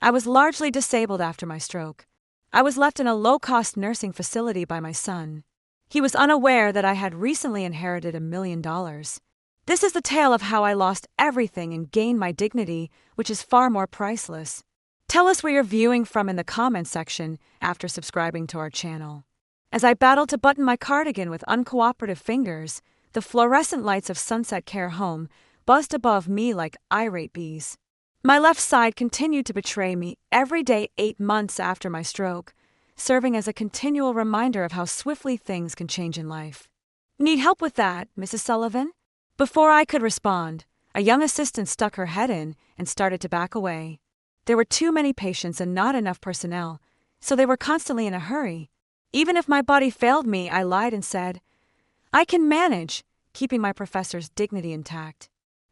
I was largely disabled after my stroke. I was left in a low-cost nursing facility by my son. He was unaware that I had recently inherited $1 million. This is the tale of how I lost everything and gained my dignity, which is far more priceless. Tell us where you're viewing from in the comments section after subscribing to our channel. As I battled to button my cardigan with uncooperative fingers, the fluorescent lights of Sunset Care Home buzzed above me like irate bees. My left side continued to betray me every day 8 months after my stroke, serving as a continual reminder of how swiftly things can change in life. Need help with that, Mrs. Sullivan? Before I could respond, a young assistant stuck her head in and started to back away. There were too many patients and not enough personnel, so they were constantly in a hurry. Even if my body failed me, I lied and said, "I can manage," keeping my professor's dignity intact.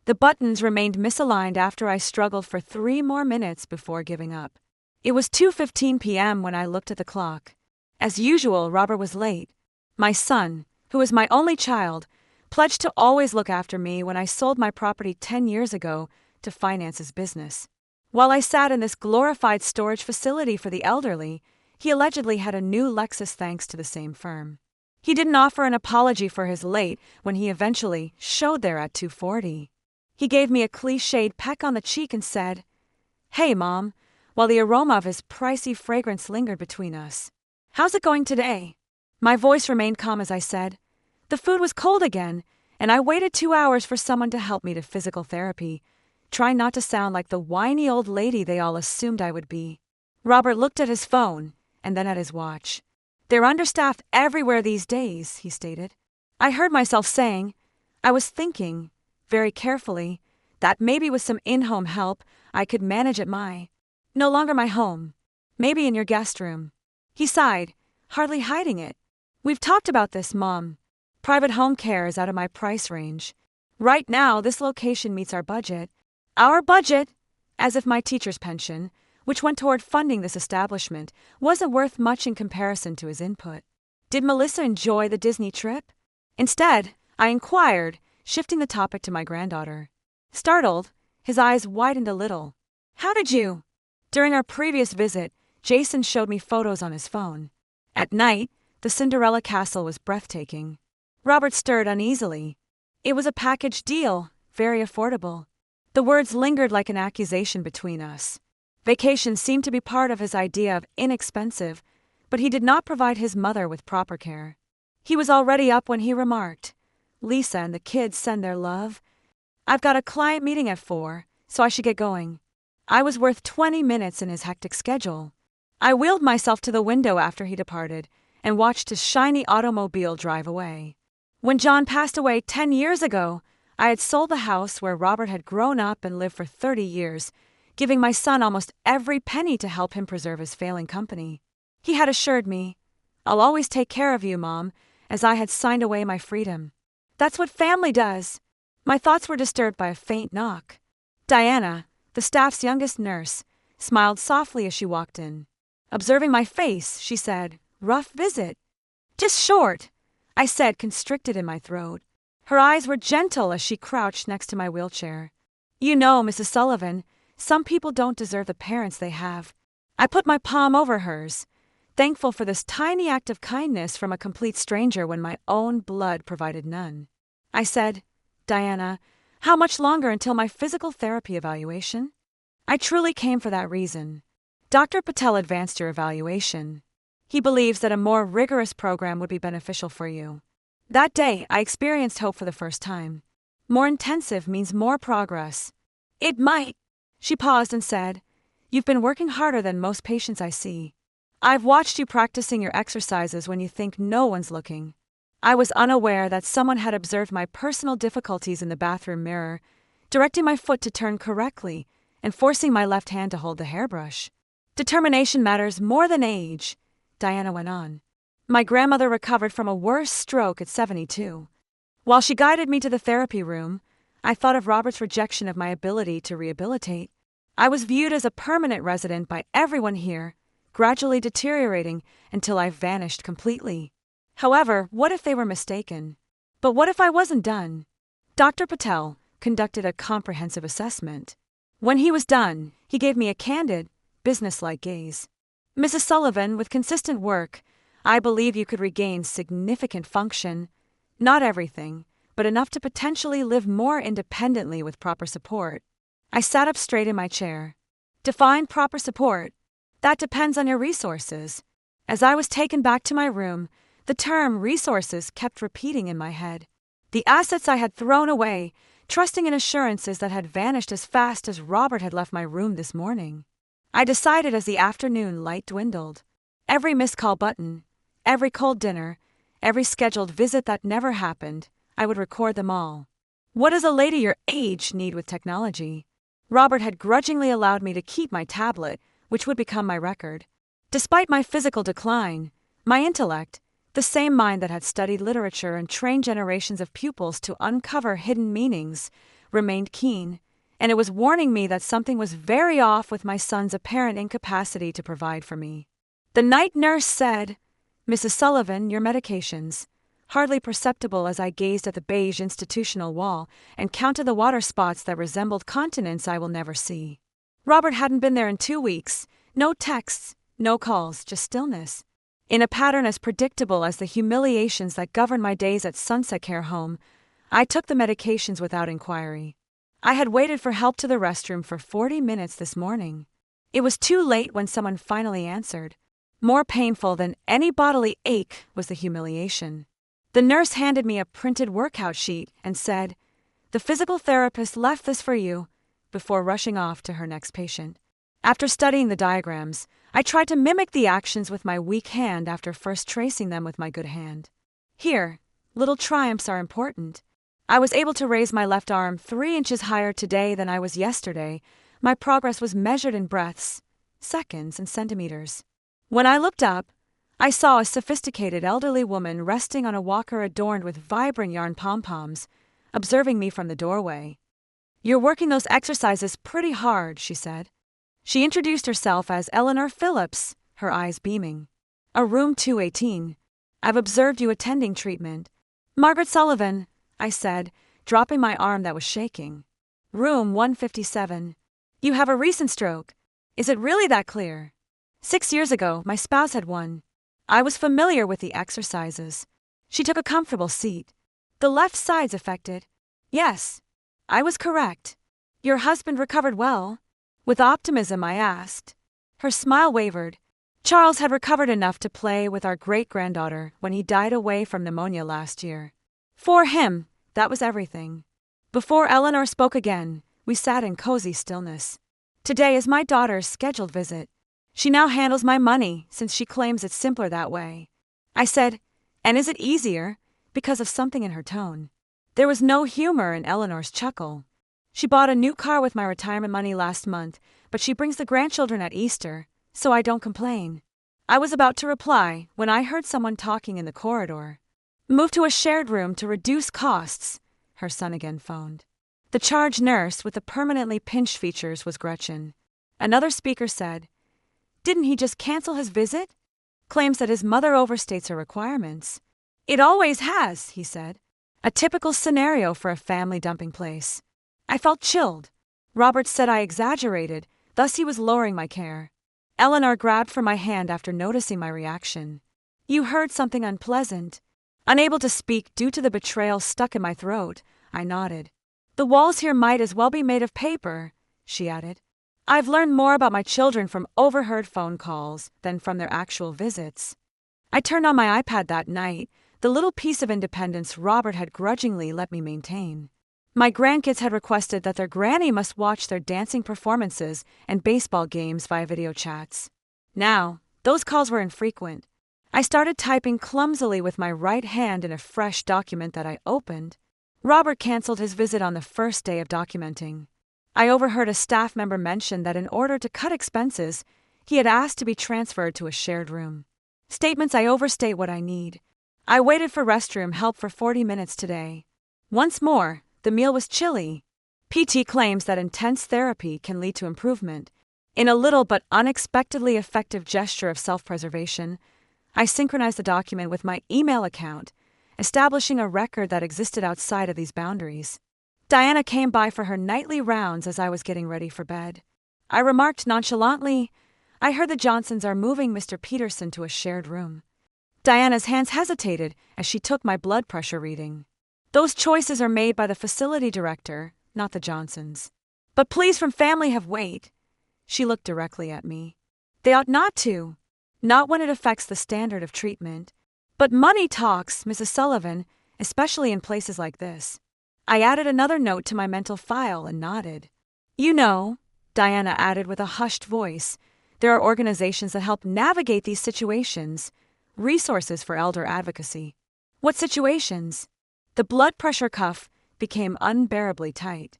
The buttons remained misaligned after I struggled for 3 more minutes before giving up. It was 2:15 p.m. when I looked at the clock. As usual, Robert was late. My son, who is my only child, pledged to always look after me when I sold my property 10 years ago to finance his business. While I sat in this glorified storage facility for the elderly, he allegedly had a new Lexus thanks to the same firm. He didn't offer an apology for his late when he eventually showed there at 2:40. He gave me a cliched peck on the cheek and said, "Hey, Mom," while the aroma of his pricey fragrance lingered between us. "How's it going today?" My voice remained calm as I said, "The food was cold again, and I waited 2 hours for someone to help me to physical therapy, trying not to sound like the whiny old lady they all assumed I would be." Robert looked at his phone and then at his watch. "They're understaffed everywhere these days," he stated. I heard myself saying, I was thinking, very carefully, that maybe with some in-home help I could manage at no longer my home, maybe in your guest room. He sighed, hardly hiding it. "We've talked about this, Mom. Private home care is out of my price range. Right now, this location meets our budget. Our budget! As if my teacher's pension, which went toward funding this establishment, wasn't worth much in comparison to his input. Did Melissa enjoy the Disney trip? Instead, I inquired, shifting the topic to my granddaughter. Startled, his eyes widened a little. "How did you?" During our previous visit, Jason showed me photos on his phone. At night, the Cinderella castle was breathtaking. Robert stirred uneasily. It was a package deal, very affordable. The words lingered like an accusation between us. Vacation seemed to be part of his idea of inexpensive, but he did not provide his mother with proper care. He was already up when he remarked, "Lisa and the kids send their love. I've got a client meeting at 4, so I should get going." I was worth 20 minutes in his hectic schedule. I wheeled myself to the window after he departed and watched his shiny automobile drive away. When John passed away 10 years ago, I had sold the house where Robert had grown up and lived for 30 years, giving my son almost every penny to help him preserve his failing company. He had assured me, "I'll always take care of you, Mom," as I had signed away my freedom. That's what family does. My thoughts were disturbed by a faint knock. Diana, the staff's youngest nurse, smiled softly as she walked in. Observing my face, she said, "Rough visit." "Just short," I said, constricted in my throat. Her eyes were gentle as she crouched next to my wheelchair. "You know, Mrs. Sullivan, some people don't deserve the parents they have." I put my palm over hers, thankful for this tiny act of kindness from a complete stranger when my own blood provided none. I said, "Diana, how much longer until my physical therapy evaluation?" "I truly came for that reason. Dr. Patel advanced your evaluation. He believes that a more rigorous program would be beneficial for you." That day, I experienced hope for the first time. More intensive means more progress. "It might." She paused and said, "You've been working harder than most patients I see. I've watched you practicing your exercises when you think no one's looking." I was unaware that someone had observed my personal difficulties in the bathroom mirror, directing my foot to turn correctly and forcing my left hand to hold the hairbrush. "Determination matters more than age," Diana went on. "My grandmother recovered from a worse stroke at 72. While she guided me to the therapy room, I thought of Robert's rejection of my ability to rehabilitate. I was viewed as a permanent resident by everyone here, gradually deteriorating until I vanished completely. However, what if they were mistaken? But what if I wasn't done? Dr. Patel conducted a comprehensive assessment. When he was done, he gave me a candid, businesslike gaze. Mrs. Sullivan, with consistent work, I believe you could regain significant function. Not everything, but enough to potentially live more independently with proper support. I sat up straight in my chair. Define proper support. That depends on your resources. As I was taken back to my room, the term resources kept repeating in my head. The assets I had thrown away, trusting in assurances that had vanished as fast as Robert had left my room this morning. I decided as the afternoon light dwindled. Every missed call button, every cold dinner, every scheduled visit that never happened, I would record them all. What does a lady your age need with technology? Robert had grudgingly allowed me to keep my tablet, which would become my record. Despite my physical decline, my intellect, the same mind that had studied literature and trained generations of pupils to uncover hidden meanings, remained keen, and it was warning me that something was very off with my son's apparent incapacity to provide for me. The night nurse said, "Mrs. Sullivan, your medications," hardly perceptible as I gazed at the beige institutional wall and counted the water spots that resembled continents I will never see. Robert hadn't been there in 2 weeks. No texts, no calls, just stillness. In a pattern as predictable as the humiliations that governed my days at Sunset Care Home, I took the medications without inquiry. I had waited for help to the restroom for 40 minutes this morning. It was too late when someone finally answered. More painful than any bodily ache was the humiliation. The nurse handed me a printed workout sheet and said, "The physical therapist left this for you," before rushing off to her next patient. After studying the diagrams, I tried to mimic the actions with my weak hand after first tracing them with my good hand. Here, little triumphs are important. I was able to raise my left arm 3 inches higher today than I was yesterday. My progress was measured in breaths, seconds, and centimeters. When I looked up, I saw a sophisticated elderly woman resting on a walker adorned with vibrant yarn pom-poms, observing me from the doorway. "You're working those exercises pretty hard," she said. She introduced herself as Eleanor Phillips, her eyes beaming. "A room 218. I've observed you attending treatment." "Margaret Sullivan," I said, dropping my arm that was shaking. "Room 157. You have a recent stroke. Is it really that clear?" 6 years ago, my spouse had one. I was familiar with the exercises. She took a comfortable seat. "The left side's affected." "Yes, I was correct." "Your husband recovered well?" With optimism, I asked. Her smile wavered. "Charles had recovered enough to play with our great-granddaughter when he died away from pneumonia last year. For him, that was everything." Before Eleanor spoke again, we sat in cozy stillness. "Today is my daughter's scheduled visit. She now handles my money since she claims it's simpler that way." I said, "And is it easier?" because of something in her tone. There was no humor in Eleanor's chuckle. "She bought a new car with my retirement money last month, but she brings the grandchildren at Easter, so I don't complain." I was about to reply when I heard someone talking in the corridor. "Move to a shared room to reduce costs," her son again phoned. The charge nurse with the permanently pinched features was Gretchen. Another speaker said, "Didn't he just cancel his visit? Claims that his mother overstates her requirements." "It always has," he said. A typical scenario for a family dumping place. I felt chilled. Robert said I exaggerated, thus he was lowering my care. Eleanor grabbed for my hand after noticing my reaction. "You heard something unpleasant." Unable to speak due to the betrayal stuck in my throat, I nodded. "The walls here might as well be made of paper," she added. "I've learned more about my children from overheard phone calls than from their actual visits." I turned on my iPad that night, the little piece of independence Robert had grudgingly let me maintain. My grandkids had requested that their granny must watch their dancing performances and baseball games via video chats. Now, those calls were infrequent. I started typing clumsily with my right hand in a fresh document that I opened. Robert canceled his visit on the first day of documenting. I overheard a staff member mention that in order to cut expenses, he had asked to be transferred to a shared room. Statements I overstate what I need. I waited for restroom help for 40 minutes today. Once more, the meal was chilly. PT claims that intense therapy can lead to improvement. In a little but unexpectedly effective gesture of self-preservation, I synchronized the document with my email account, establishing a record that existed outside of these boundaries. Diana came by for her nightly rounds as I was getting ready for bed. I remarked nonchalantly, I heard the Johnsons are moving Mr. Peterson to a shared room. Diana's hands hesitated as she took my blood pressure reading. Those choices are made by the facility director, not the Johnsons. But pleas from family have weight. She looked directly at me. They ought not to. Not when it affects the standard of treatment. But money talks, Mrs. Sullivan, especially in places like this. I added another note to my mental file and nodded. You know, Diana added with a hushed voice, there are organizations that help navigate these situations, resources for elder advocacy. What situations? The blood pressure cuff became unbearably tight.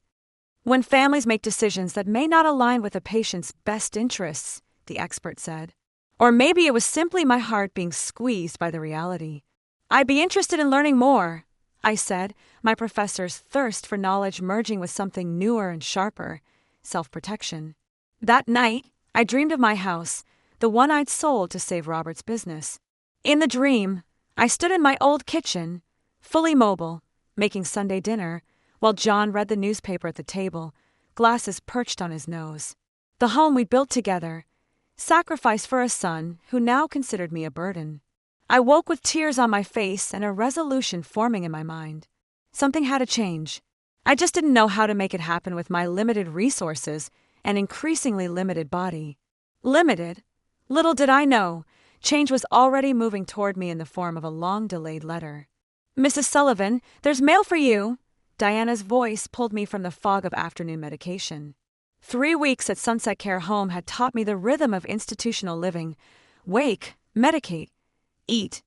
When families make decisions that may not align with a patient's best interests, the expert said. Or maybe it was simply my heart being squeezed by the reality. I'd be interested in learning more, I said, my professor's thirst for knowledge merging with something newer and sharper, self-protection. That night, I dreamed of my house, the one I'd sold to save Robert's business. In the dream, I stood in my old kitchen, fully mobile, making Sunday dinner, while John read the newspaper at the table, glasses perched on his nose. The home we built together, sacrificed for a son who now considered me a burden. I woke with tears on my face and a resolution forming in my mind. Something had to change. I just didn't know how to make it happen with my limited resources and increasingly limited body. Limited? Little did I know, change was already moving toward me in the form of a long-delayed letter. Mrs. Sullivan, there's mail for you. Diana's voice pulled me from the fog of afternoon medication. 3 weeks at Sunset Care Home had taught me the rhythm of institutional living. Wake, medicate, eat,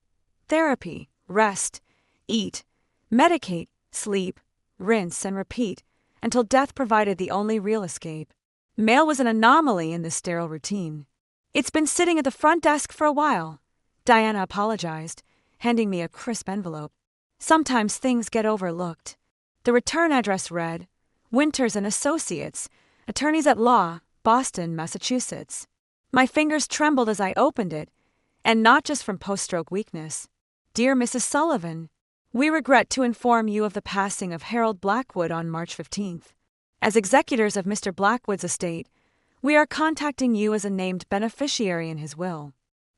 therapy, rest, eat, medicate, sleep, rinse, and repeat, until death provided the only real escape. Mail was an anomaly in this sterile routine. It's been sitting at the front desk for a while, Diana apologized, handing me a crisp envelope. Sometimes things get overlooked. The return address read, Winters and Associates, Attorneys at Law, Boston, Massachusetts. My fingers trembled as I opened it, and not just from post-stroke weakness. Dear Mrs. Sullivan, we regret to inform you of the passing of Harold Blackwood on March 15th. As executors of Mr. Blackwood's estate, we are contacting you as a named beneficiary in his will.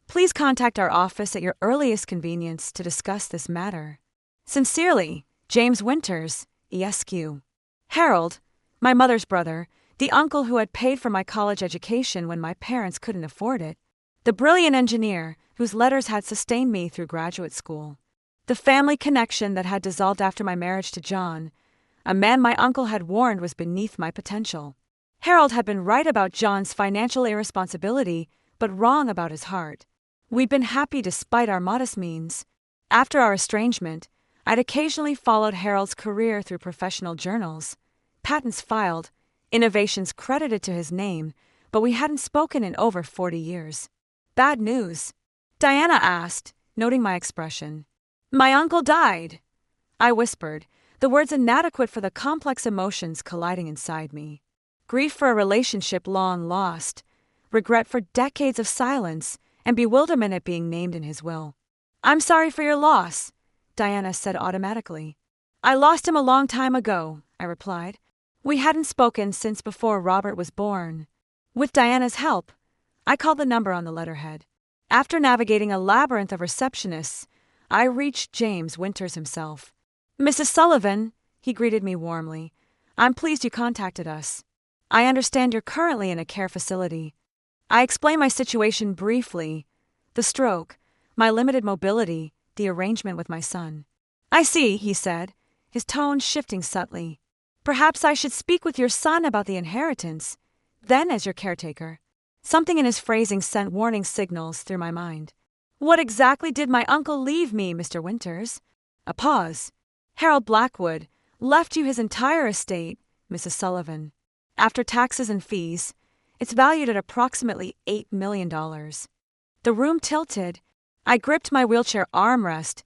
Please contact our office at your earliest convenience to discuss this matter. Sincerely, James Winters, ESQ. Harold, my mother's brother, the uncle who had paid for my college education when my parents couldn't afford it, the brilliant engineer whose letters had sustained me through graduate school, the family connection that had dissolved after my marriage to John, a man my uncle had warned was beneath my potential. Harold had been right about John's financial irresponsibility, but wrong about his heart. We'd been happy despite our modest means. After our estrangement, I'd occasionally followed Harold's career through professional journals, patents filed, innovations credited to his name, but we hadn't spoken in over 40 years. Bad news? Diana asked, noting my expression. My uncle died, I whispered, the words inadequate for the complex emotions colliding inside me. Grief for a relationship long lost, regret for decades of silence, and bewilderment at being named in his will. I'm sorry for your loss, Diana said automatically. I lost him a long time ago, I replied. We hadn't spoken since before Robert was born. With Diana's help, I called the number on the letterhead. After navigating a labyrinth of receptionists, I reached James Winters himself. Mrs. Sullivan, he greeted me warmly. I'm pleased you contacted us. I understand you're currently in a care facility. I explained my situation briefly. The stroke, my limited mobility, the arrangement with my son. I see, he said, his tone shifting subtly. Perhaps I should speak with your son about the inheritance, then as your caretaker. Something in his phrasing sent warning signals through my mind. What exactly did my uncle leave me, Mr. Winters? A pause. Harold Blackwood left you his entire estate, Mrs. Sullivan. After taxes and fees, it's valued at approximately $8 million. The room tilted. I gripped my wheelchair armrest,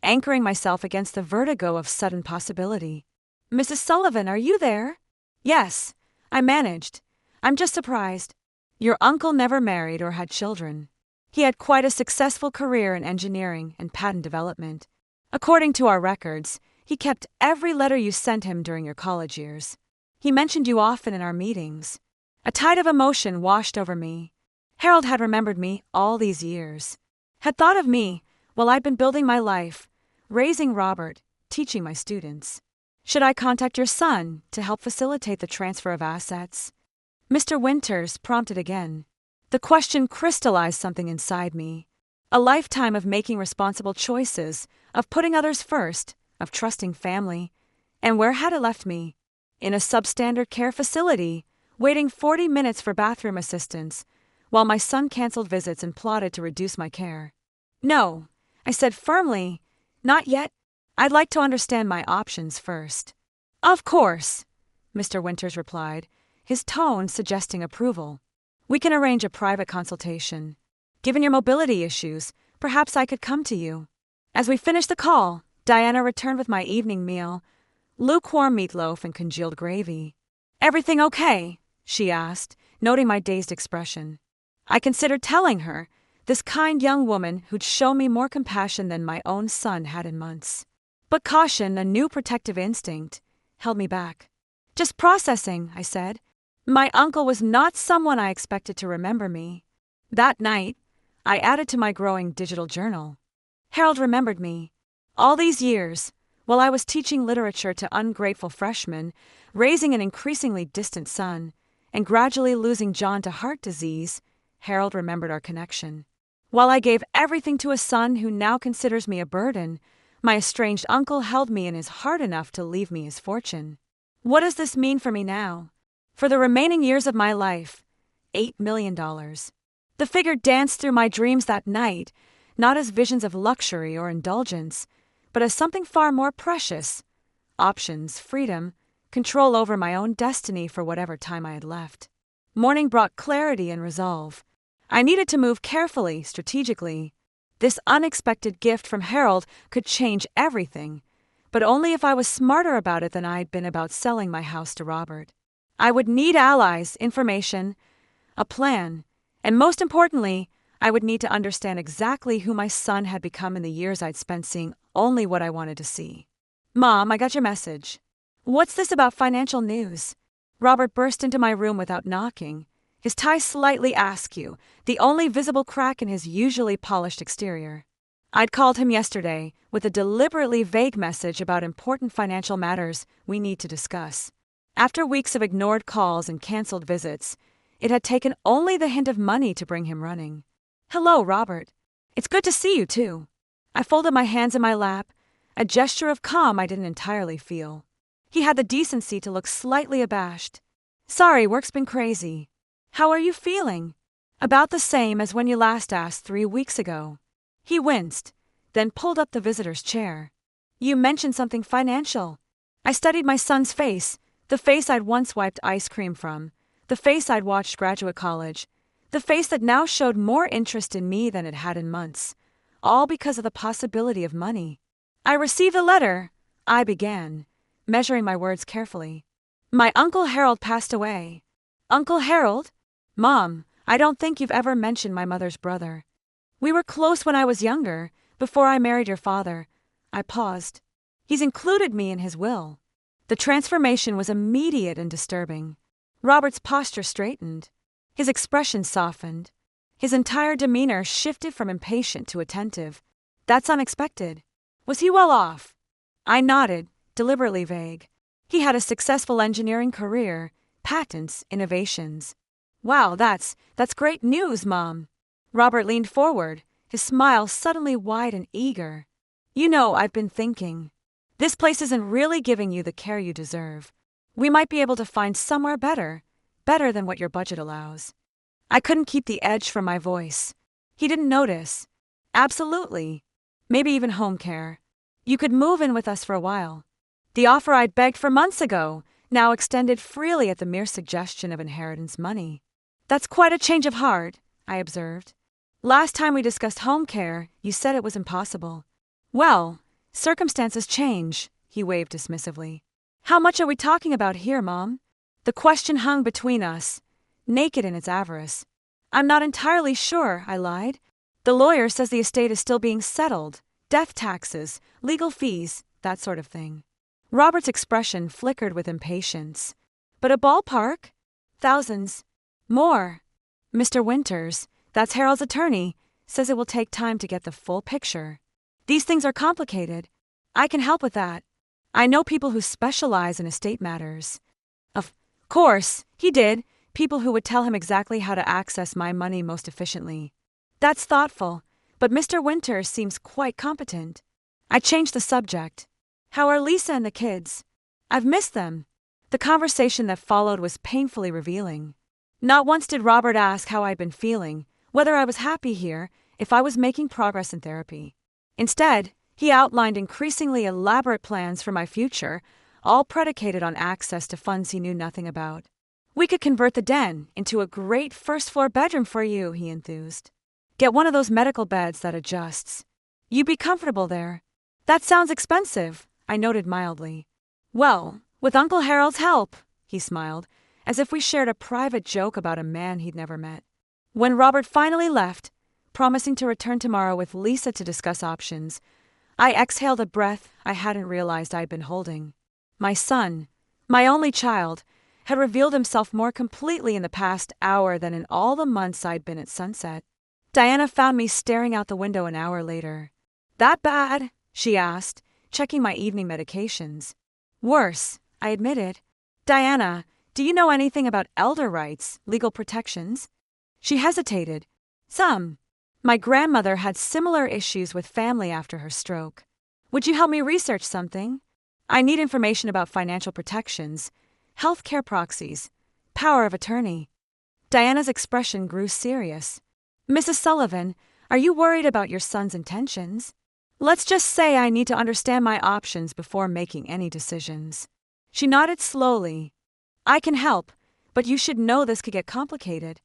anchoring myself against the vertigo of sudden possibility. Mrs. Sullivan, are you there? Yes, I managed. I'm just surprised. Your uncle never married or had children. He had quite a successful career in engineering and patent development. According to our records, he kept every letter you sent him during your college years. He mentioned you often in our meetings. A tide of emotion washed over me. Harold had remembered me all these years, had thought of me while I'd been building my life, raising Robert, teaching my students. Should I contact your son to help facilitate the transfer of assets? Mr. Winters prompted again. The question crystallized something inside me. A lifetime of making responsible choices, of putting others first, of trusting family. And where had it left me? In a substandard care facility, waiting 40 minutes for bathroom assistance, while my son canceled visits and plotted to reduce my care. No, I said firmly, not yet. I'd like to understand my options first. Of course, Mr. Winters replied, his tone suggesting approval. We can arrange a private consultation. Given your mobility issues, perhaps I could come to you. As we finished the call, Diana returned with my evening meal, lukewarm meatloaf and congealed gravy. Everything okay? She asked, noting my dazed expression. I considered telling her, this kind young woman who'd shown me more compassion than my own son had in months. But caution, a new protective instinct, held me back. Just processing, I said. My uncle was not someone I expected to remember me. That night, I added to my growing digital journal. Harold remembered me. All these years, while I was teaching literature to ungrateful freshmen, raising an increasingly distant son, and gradually losing John to heart disease, Harold remembered our connection. While I gave everything to a son who now considers me a burden, my estranged uncle held me in his heart enough to leave me his fortune. What does this mean for me now? For the remaining years of my life, $8 million. The figure danced through my dreams that night, not as visions of luxury or indulgence, but as something far more precious. Options, freedom, control over my own destiny for whatever time I had left. Morning brought clarity and resolve. I needed to move carefully, strategically. This unexpected gift from Harold could change everything, but only if I was smarter about it than I'd been about selling my house to Robert. I would need allies, information, a plan, and most importantly, I would need to understand exactly who my son had become in the years I'd spent seeing only what I wanted to see. Mom, I got your message. What's this about financial news? Robert burst into my room without knocking, his tie slightly askew, the only visible crack in his usually polished exterior. I'd called him yesterday with a deliberately vague message about important financial matters we need to discuss. After weeks of ignored calls and canceled visits, it had taken only the hint of money to bring him running. Hello, Robert. It's good to see you, too. I folded my hands in my lap, a gesture of calm I didn't entirely feel. He had the decency to look slightly abashed. Sorry, work's been crazy. How are you feeling? About the same as when you last asked 3 weeks ago. He winced, then pulled up the visitor's chair. You mentioned something financial. I studied my son's face, the face I'd once wiped ice cream from, the face I'd watched graduate college, the face that now showed more interest in me than it had in months, all because of the possibility of money. I received a letter, I began, measuring my words carefully. My Uncle Harold passed away. Uncle Harold? Mom, I don't think you've ever mentioned my mother's brother. We were close when I was younger, before I married your father. I paused. He's included me in his will. The transformation was immediate and disturbing. Robert's posture straightened. His expression softened. His entire demeanor shifted from impatient to attentive. That's unexpected. Was he well off? I nodded, deliberately vague. He had a successful engineering career, patents, innovations. Wow, that's great news, Mom. Robert leaned forward, his smile suddenly wide and eager. You know, I've been thinking. This place isn't really giving you the care you deserve. We might be able to find somewhere better than what your budget allows. I couldn't keep the edge from my voice. He didn't notice. Absolutely. Maybe even home care. You could move in with us for a while. The offer I'd begged for months ago, now extended freely at the mere suggestion of inheritance money. That's quite a change of heart, I observed. Last time we discussed home care, you said it was impossible. Well, circumstances change, he waved dismissively. How much are we talking about here, Mom? The question hung between us, naked in its avarice. I'm not entirely sure, I lied. The lawyer says the estate is still being settled. Death taxes, legal fees, that sort of thing. Robert's expression flickered with impatience. But a ballpark? Thousands. More. Mr. Winters, that's Harold's attorney, says it will take time to get the full picture. These things are complicated. I can help with that. I know people who specialize in estate matters. Of course, he did. People who would tell him exactly how to access my money most efficiently. That's thoughtful, but Mr. Winters seems quite competent. I changed the subject. How are Lisa and the kids? I've missed them. The conversation that followed was painfully revealing. Not once did Robert ask how I'd been feeling, whether I was happy here, if I was making progress in therapy. Instead, he outlined increasingly elaborate plans for my future, all predicated on access to funds he knew nothing about. We could convert the den into a great first-floor bedroom for you, he enthused. Get one of those medical beds that adjusts. You'd be comfortable there. That sounds expensive, I noted mildly. Well, with Uncle Harold's help, he smiled, as if we shared a private joke about a man he'd never met. When Robert finally left, promising to return tomorrow with Lisa to discuss options, I exhaled a breath I hadn't realized I'd been holding. My son, my only child, had revealed himself more completely in the past hour than in all the months I'd been at Sunset. Diana found me staring out the window an hour later. That bad? She asked, checking my evening medications. Worse, I admitted. Diana, do you know anything about elder rights, legal protections? She hesitated. Some. My grandmother had similar issues with family after her stroke. Would you help me research something? I need information about financial protections, health care proxies, power of attorney. Diana's expression grew serious. Mrs. Sullivan, are you worried about your son's intentions? Let's just say I need to understand my options before making any decisions. She nodded slowly. I can help, but you should know this could get complicated.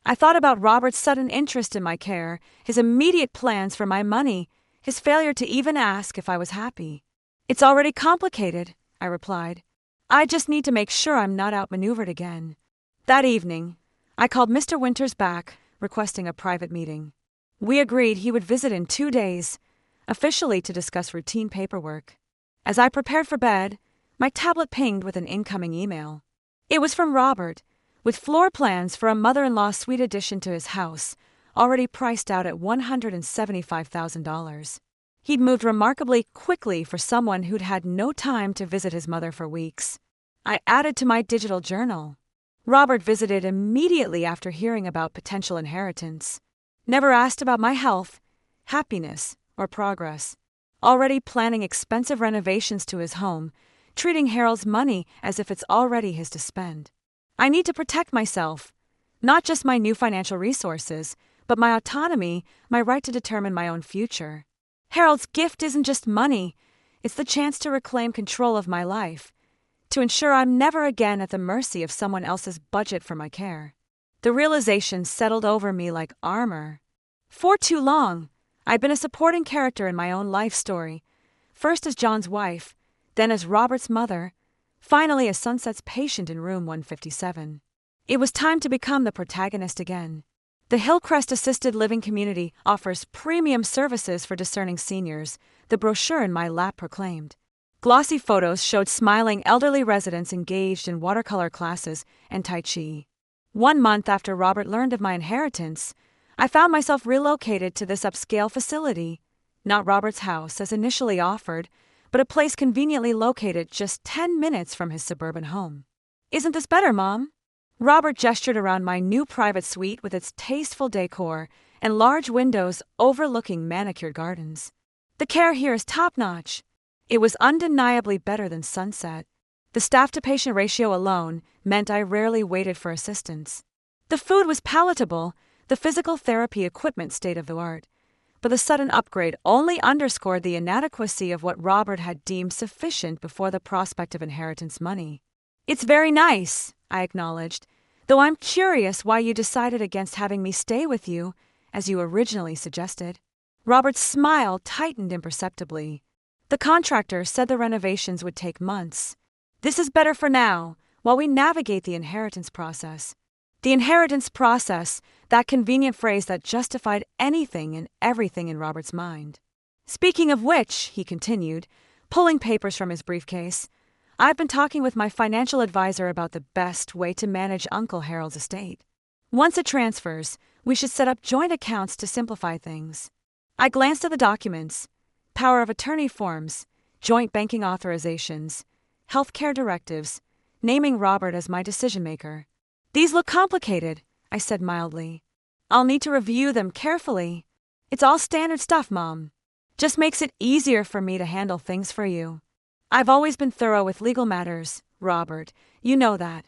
I thought about Robert's sudden interest in my care, his immediate plans for my money, his failure to even ask if I was happy. It's already complicated, I replied. I just need to make sure I'm not outmaneuvered again. That evening, I called Mr. Winters back, requesting a private meeting. We agreed he would visit in 2 days, officially to discuss routine paperwork. As I prepared for bed, my tablet pinged with an incoming email. It was from Robert, with floor plans for a mother-in-law suite addition to his house, already priced out at $175,000. He'd moved remarkably quickly for someone who'd had no time to visit his mother for weeks. I added to my digital journal. Robert visited immediately after hearing about potential inheritance. Never asked about my health, happiness, or progress. Already planning expensive renovations to his home, treating Harold's money as if it's already his to spend. I need to protect myself, not just my new financial resources, but my autonomy, my right to determine my own future. Harold's gift isn't just money, it's the chance to reclaim control of my life, to ensure I'm never again at the mercy of someone else's budget for my care. The realization settled over me like armor. For too long, I'd been a supporting character in my own life story, first as John's wife, then as Robert's mother, finally as Sunset's patient in room 157. It was time to become the protagonist again. The Hillcrest Assisted Living Community offers premium services for discerning seniors, the brochure in my lap proclaimed. Glossy photos showed smiling elderly residents engaged in watercolor classes and Tai Chi. 1 month after Robert learned of my inheritance, I found myself relocated to this upscale facility, not Robert's house as initially offered, but a place conveniently located just 10 minutes from his suburban home. Isn't this better, Mom? Robert gestured around my new private suite with its tasteful decor and large windows overlooking manicured gardens. The care here is top-notch. It was undeniably better than Sunset. The staff-to-patient ratio alone meant I rarely waited for assistance. The food was palatable, the physical therapy equipment state-of-the-art, but the sudden upgrade only underscored the inadequacy of what Robert had deemed sufficient before the prospect of inheritance money. It's very nice, I acknowledged, though I'm curious why you decided against having me stay with you, as you originally suggested. Robert's smile tightened imperceptibly. The contractor said the renovations would take months. This is better for now, while we navigate the inheritance process. The inheritance process, that convenient phrase that justified anything and everything in Robert's mind. Speaking of which, he continued, pulling papers from his briefcase, I've been talking with my financial advisor about the best way to manage Uncle Harold's estate. Once it transfers, we should set up joint accounts to simplify things. I glanced at the documents: power of attorney forms, joint banking authorizations, healthcare directives, naming Robert as my decision-maker. These look complicated, I said mildly. I'll need to review them carefully. It's all standard stuff, Mom. Just makes it easier for me to handle things for you. I've always been thorough with legal matters, Robert. You know that.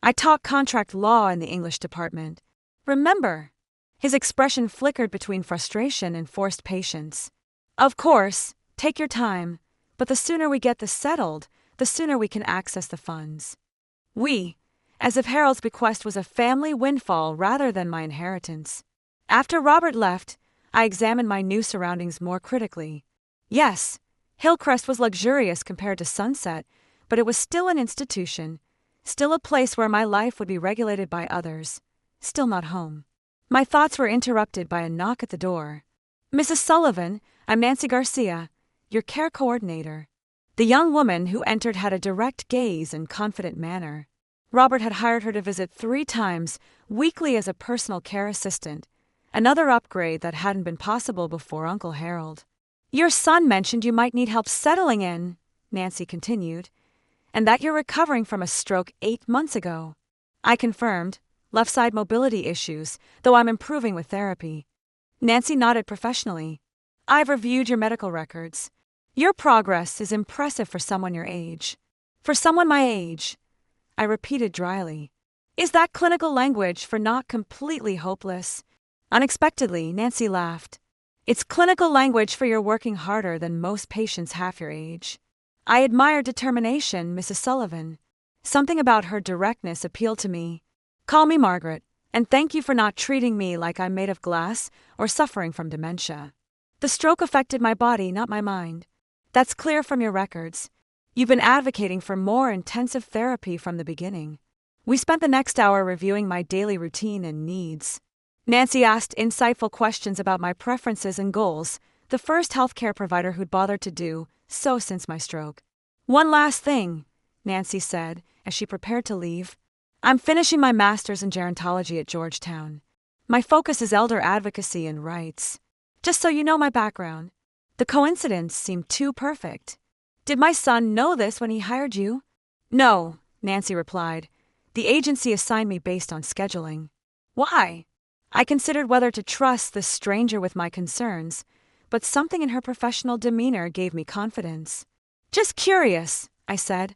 I taught contract law in the English department. Remember? His expression flickered between frustration and forced patience. Of course, take your time, but the sooner we get this settled, the sooner we can access the funds. As if Harold's bequest was a family windfall rather than my inheritance. After Robert left, I examined my new surroundings more critically. Yes, Hillcrest was luxurious compared to Sunset, but it was still an institution, still a place where my life would be regulated by others, still not home. My thoughts were interrupted by a knock at the door. Mrs. Sullivan, I'm Nancy Garcia, your care coordinator. The young woman who entered had a direct gaze and confident manner. Robert had hired her to visit 3 times weekly as a personal care assistant, another upgrade that hadn't been possible before Uncle Harold. Your son mentioned you might need help settling in, Nancy continued, and that you're recovering from a stroke 8 months ago. I confirmed, left side mobility issues, though I'm improving with therapy. Nancy nodded professionally. I've reviewed your medical records. Your progress is impressive for someone your age. For someone my age, I repeated dryly. Is that clinical language for not completely hopeless? Unexpectedly, Nancy laughed. It's clinical language for you're working harder than most patients half your age. I admire determination, Mrs. Sullivan. Something about her directness appealed to me. Call me Margaret, and thank you for not treating me like I'm made of glass or suffering from dementia. The stroke affected my body, not my mind. That's clear from your records. You've been advocating for more intensive therapy from the beginning. We spent the next hour reviewing my daily routine and needs. Nancy asked insightful questions about my preferences and goals, the first healthcare provider who'd bothered to do so since my stroke. One last thing, Nancy said as she prepared to leave. I'm finishing my master's in gerontology at Georgetown. My focus is elder advocacy and rights. Just so you know my background. The coincidence seemed too perfect. Did my son know this when he hired you? No, Nancy replied. The agency assigned me based on scheduling. Why? I considered whether to trust this stranger with my concerns, but something in her professional demeanor gave me confidence. Just curious, I said,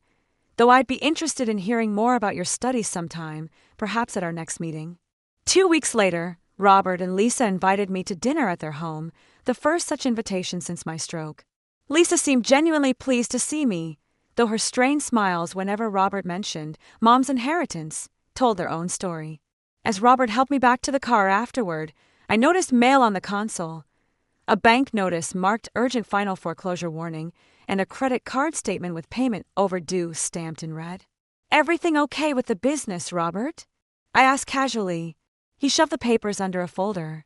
though I'd be interested in hearing more about your studies sometime, perhaps at our next meeting. 2 weeks later, Robert and Lisa invited me to dinner at their home, the first such invitation since my stroke. Lisa seemed genuinely pleased to see me, though her strained smiles whenever Robert mentioned Mom's inheritance told their own story. As Robert helped me back to the car afterward, I noticed mail on the console. A bank notice marked urgent final foreclosure warning, and a credit card statement with payment overdue stamped in red. Everything okay with the business, Robert? I asked casually. He shoved the papers under a folder.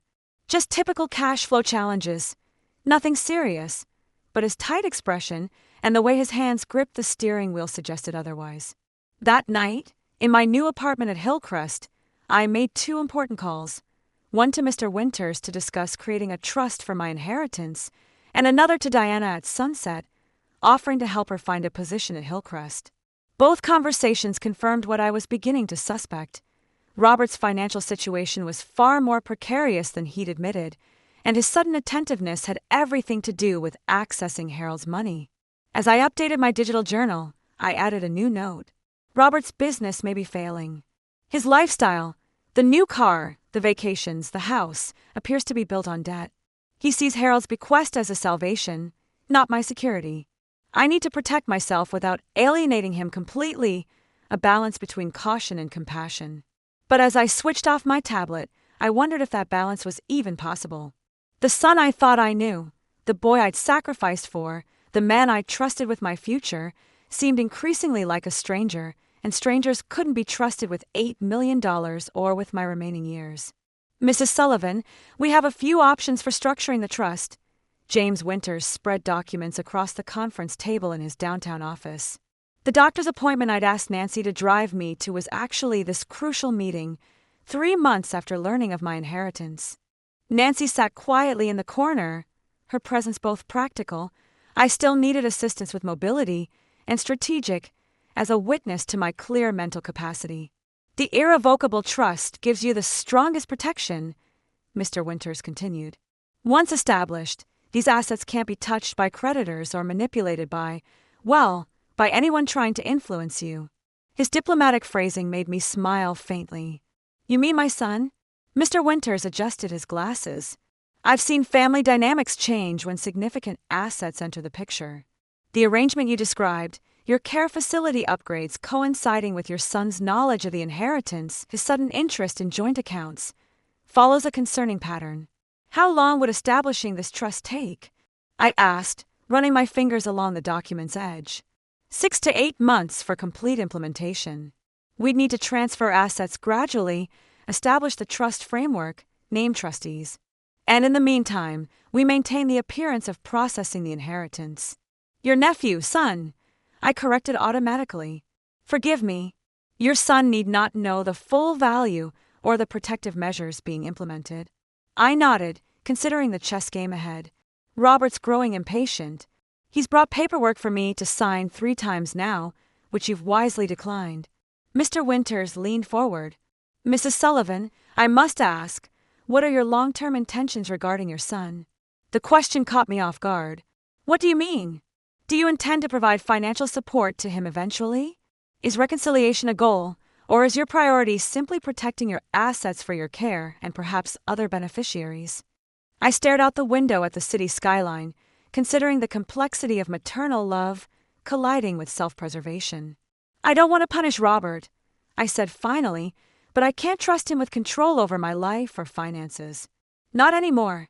Just typical cash flow challenges. Nothing serious, but his tight expression and the way his hands gripped the steering wheel suggested otherwise. That night, in my new apartment at Hillcrest, I made 2 important calls, one to Mr. Winters to discuss creating a trust for my inheritance, and another to Diana at Sunset, offering to help her find a position at Hillcrest. Both conversations confirmed what I was beginning to suspect. Robert's financial situation was far more precarious than he'd admitted, and his sudden attentiveness had everything to do with accessing Harold's money. As I updated my digital journal, I added a new note. Robert's business may be failing. His lifestyle, the new car, the vacations, the house, appears to be built on debt. He sees Harold's bequest as a salvation, not my security. I need to protect myself without alienating him completely, a balance between caution and compassion. But as I switched off my tablet, I wondered if that balance was even possible. The son I thought I knew, the boy I'd sacrificed for, the man I trusted with my future, seemed increasingly like a stranger, and strangers couldn't be trusted with $8 million or with my remaining years. Mrs. Sullivan, we have a few options for structuring the trust. James Winters spread documents across the conference table in his downtown office. The doctor's appointment I'd asked Nancy to drive me to was actually this crucial meeting, 3 months after learning of my inheritance. Nancy sat quietly in the corner, her presence both practical, I still needed assistance with mobility, and strategic, as a witness to my clear mental capacity. The irrevocable trust gives you the strongest protection, Mr. Winters continued. Once established, these assets can't be touched by creditors or manipulated by anyone trying to influence you. His diplomatic phrasing made me smile faintly. You mean my son? Mr. Winters adjusted his glasses. I've seen family dynamics change when significant assets enter the picture. The arrangement you described, your care facility upgrades coinciding with your son's knowledge of the inheritance, his sudden interest in joint accounts, follows a concerning pattern. How long would establishing this trust take? I asked, running my fingers along the document's edge. 6 to 8 months for complete implementation. We'd need to transfer assets gradually, establish the trust framework, name trustees. And in the meantime, we maintain the appearance of processing the inheritance. Your nephew, son, I corrected automatically. Forgive me. Your son need not know the full value or the protective measures being implemented. I nodded, considering the chess game ahead. Robert's growing impatient. He's brought paperwork for me to sign 3 times now, which you've wisely declined. Mr. Winters leaned forward. Mrs. Sullivan, I must ask, what are your long-term intentions regarding your son? The question caught me off guard. What do you mean? Do you intend to provide financial support to him eventually? Is reconciliation a goal, or is your priority simply protecting your assets for your care and perhaps other beneficiaries? I stared out the window at the city skyline, considering the complexity of maternal love colliding with self-preservation. I don't want to punish Robert, I said finally, but I can't trust him with control over my life or finances. Not anymore.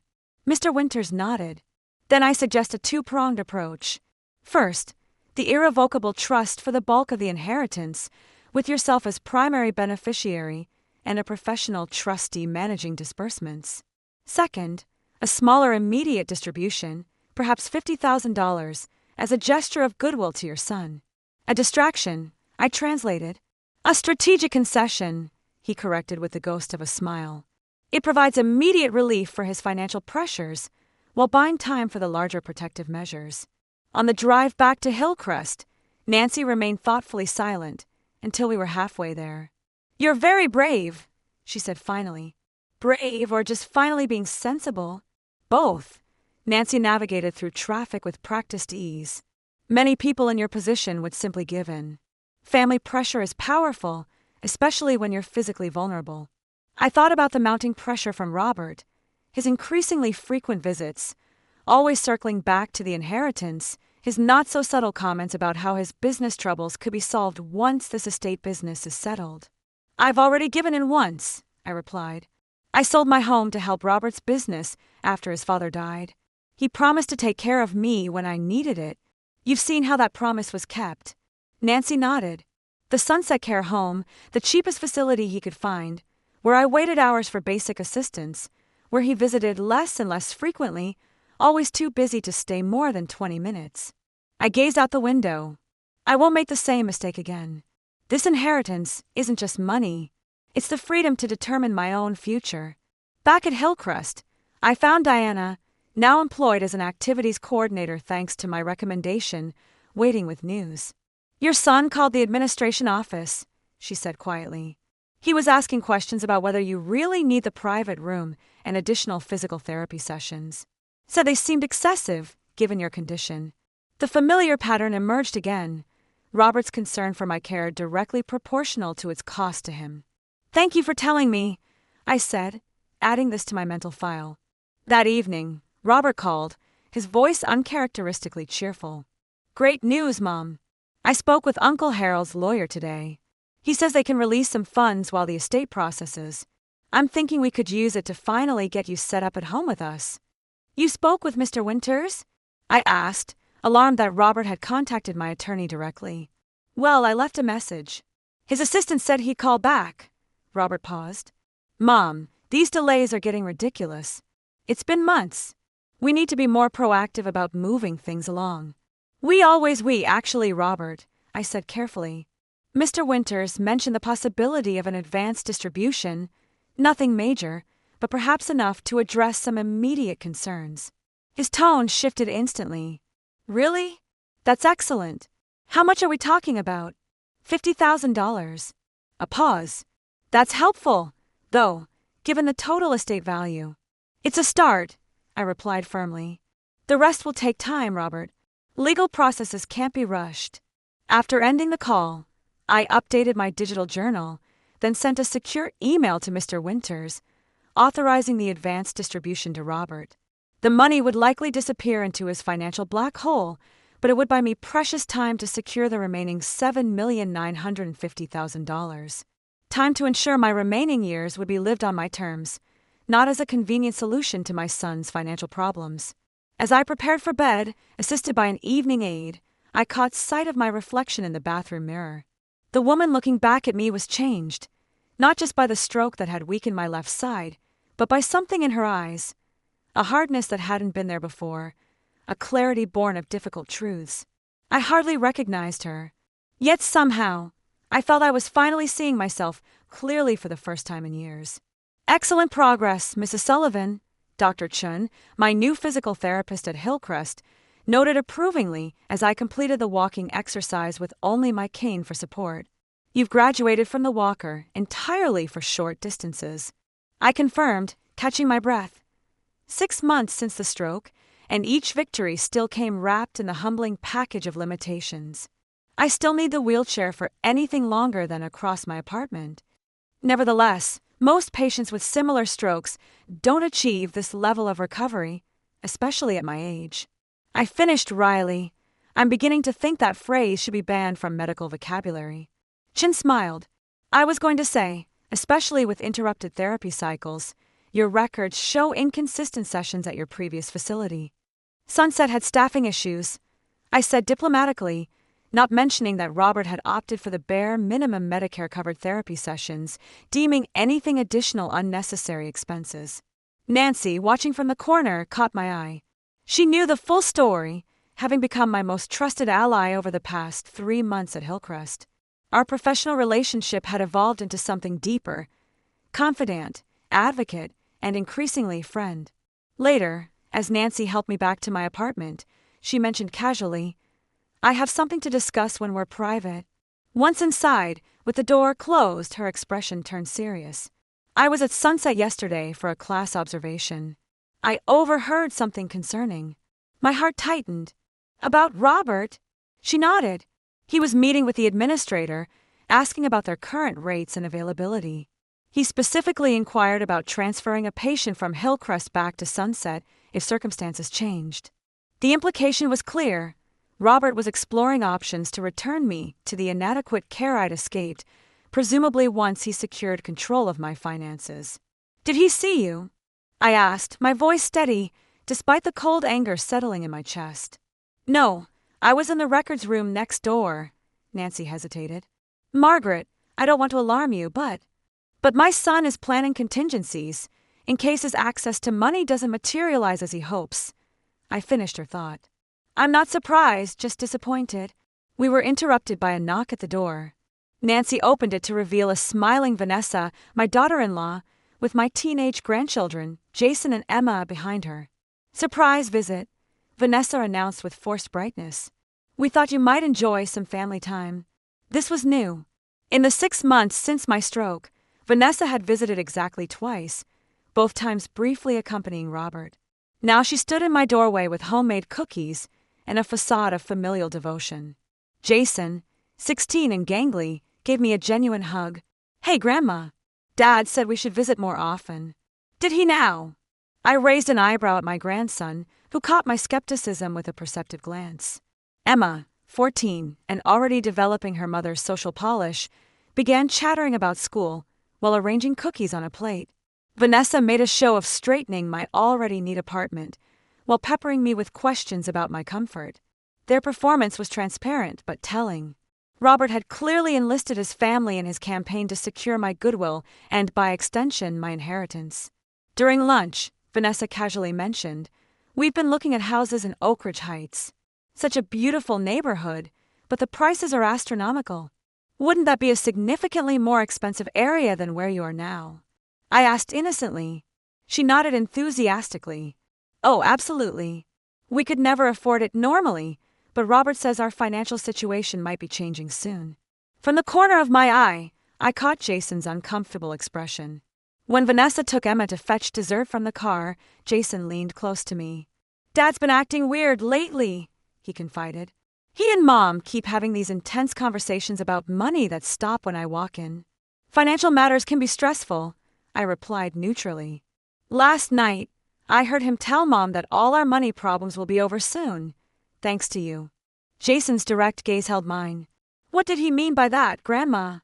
Mr. Winters nodded. Then I suggest a 2-pronged approach. First, the irrevocable trust for the bulk of the inheritance, with yourself as primary beneficiary and a professional trustee managing disbursements. Second, a smaller immediate distribution, perhaps $50,000, as a gesture of goodwill to your son. A distraction, I translated. A strategic concession, he corrected with the ghost of a smile. It provides immediate relief for his financial pressures, while buying time for the larger protective measures. On the drive back to Hillcrest, Nancy remained thoughtfully silent until we were halfway there. You're very brave, she said finally. Brave or just finally being sensible? Both. Nancy navigated through traffic with practiced ease. Many people in your position would simply give in. Family pressure is powerful, especially when you're physically vulnerable. I thought about the mounting pressure from Robert, his increasingly frequent visits, always circling back to the inheritance, his not-so-subtle comments about how his business troubles could be solved once this estate business is settled. I've already given in once, I replied. I sold my home to help Robert's business after his father died. He promised to take care of me when I needed it. You've seen how that promise was kept. Nancy nodded. The Sunset Care home, the cheapest facility he could find, where I waited hours for basic assistance, where he visited less and less frequently, always too busy to stay more than 20 minutes. I gazed out the window. I won't make the same mistake again. This inheritance isn't just money. It's the freedom to determine my own future. Back at Hillcrest, I found Diana, now employed as an activities coordinator thanks to my recommendation, waiting with news. Your son called the administration office, she said quietly. He was asking questions about whether you really need the private room and additional physical therapy sessions. Said they seemed excessive, given your condition. The familiar pattern emerged again, Robert's concern for my care directly proportional to its cost to him. Thank you for telling me, I said, adding this to my mental file. That evening, Robert called, his voice uncharacteristically cheerful. Great news, Mom. I spoke with Uncle Harold's lawyer today. He says they can release some funds while the estate processes. I'm thinking we could use it to finally get you set up at home with us. You spoke with Mr. Winters? I asked, alarmed that Robert had contacted my attorney directly. Well, I left a message. His assistant said he'd call back. Robert paused. Mom, these delays are getting ridiculous. It's been months. We need to be more proactive about moving things along. Actually, Robert, I said carefully. Mr. Winters mentioned the possibility of an advanced distribution, Nothing major, but perhaps enough to address some immediate concerns. His tone shifted instantly. Really? That's excellent. How much are we talking about? $50,000. A pause. That's helpful, though, given the total estate value. It's a start, I replied firmly. The rest will take time, Robert. Legal processes can't be rushed. After ending the call, I updated my digital journal, then sent a secure email to Mr. Winters, authorizing the advance distribution to Robert. The money would likely disappear into his financial black hole, but it would buy me precious time to secure the remaining $7,950,000. Time to ensure my remaining years would be lived on my terms, not as a convenient solution to my son's financial problems. As I prepared for bed, assisted by an evening aide, I caught sight of my reflection in the bathroom mirror. The woman looking back at me was changed, not just by the stroke that had weakened my left side, but by something in her eyes, a hardness that hadn't been there before, a clarity born of difficult truths. I hardly recognized her, yet somehow, I felt I was finally seeing myself clearly for the first time in years. Excellent progress, Mrs. Sullivan, Dr. Chun, my new physical therapist at Hillcrest, noted approvingly as I completed the walking exercise with only my cane for support. You've graduated from the walker entirely for short distances. I confirmed, catching my breath. 6 months since the stroke, and each victory still came wrapped in the humbling package of limitations. I still need the wheelchair for anything longer than across my apartment. Nevertheless, most patients with similar strokes don't achieve this level of recovery, especially at my age. I finished wryly. I'm beginning to think that phrase should be banned from medical vocabulary. Chin smiled. I was going to say, especially with interrupted therapy cycles, your records show inconsistent sessions at your previous facility. Sunset had staffing issues, I said diplomatically, not mentioning that Robert had opted for the bare minimum Medicare-covered therapy sessions, deeming anything additional unnecessary expenses. Nancy, watching from the corner, caught my eye. She knew the full story, having become my most trusted ally over the past 3 months at Hillcrest. Our professional relationship had evolved into something deeper, confidant, advocate, and increasingly friend. Later, as Nancy helped me back to my apartment, she mentioned casually, I have something to discuss when we're private. Once inside, with the door closed, her expression turned serious. I was at Sunset yesterday for a class observation. I overheard something concerning. My heart tightened. About Robert? She nodded. He was meeting with the administrator, asking about their current rates and availability. He specifically inquired about transferring a patient from Hillcrest back to Sunset if circumstances changed. The implication was clear. Robert was exploring options to return me to the inadequate care I'd escaped, presumably once he secured control of my finances. Did he see you? I asked, my voice steady, despite the cold anger settling in my chest. No, I was in the records room next door. Nancy hesitated. Margaret, I don't want to alarm you, but my son is planning contingencies, in case his access to money doesn't materialize as he hopes. I finished her thought. I'm not surprised, just disappointed. We were interrupted by a knock at the door. Nancy opened it to reveal a smiling Vanessa, my daughter-in-law, with my teenage grandchildren, Jason and Emma, behind her. Surprise visit, Vanessa announced with forced brightness. We thought you might enjoy some family time. This was new. In the 6 months since my stroke, Vanessa had visited exactly twice, both times briefly accompanying Robert. Now she stood in my doorway with homemade cookies and a facade of familial devotion. Jason, 16 and gangly, gave me a genuine hug. Hey, Grandma. Dad said we should visit more often. Did he now? I raised an eyebrow at my grandson, who caught my skepticism with a perceptive glance. Emma, 14, and already developing her mother's social polish, began chattering about school while arranging cookies on a plate. Vanessa made a show of straightening my already neat apartment, while peppering me with questions about my comfort. Their performance was transparent but telling. Robert had clearly enlisted his family in his campaign to secure my goodwill and, by extension, my inheritance. During lunch, Vanessa casually mentioned, we've been looking at houses in Oak Ridge Heights. Such a beautiful neighborhood, but the prices are astronomical. Wouldn't that be a significantly more expensive area than where you are now? I asked innocently. She nodded enthusiastically. Oh, absolutely. We could never afford it normally, but Robert says our financial situation might be changing soon. From the corner of my eye, I caught Jason's uncomfortable expression. When Vanessa took Emma to fetch dessert from the car, Jason leaned close to me. Dad's been acting weird lately, he confided. He and Mom keep having these intense conversations about money that stop when I walk in. Financial matters can be stressful, I replied neutrally. Last night, I heard him tell Mom that all our money problems will be over soon, thanks to you. Jason's direct gaze held mine. What did he mean by that, Grandma?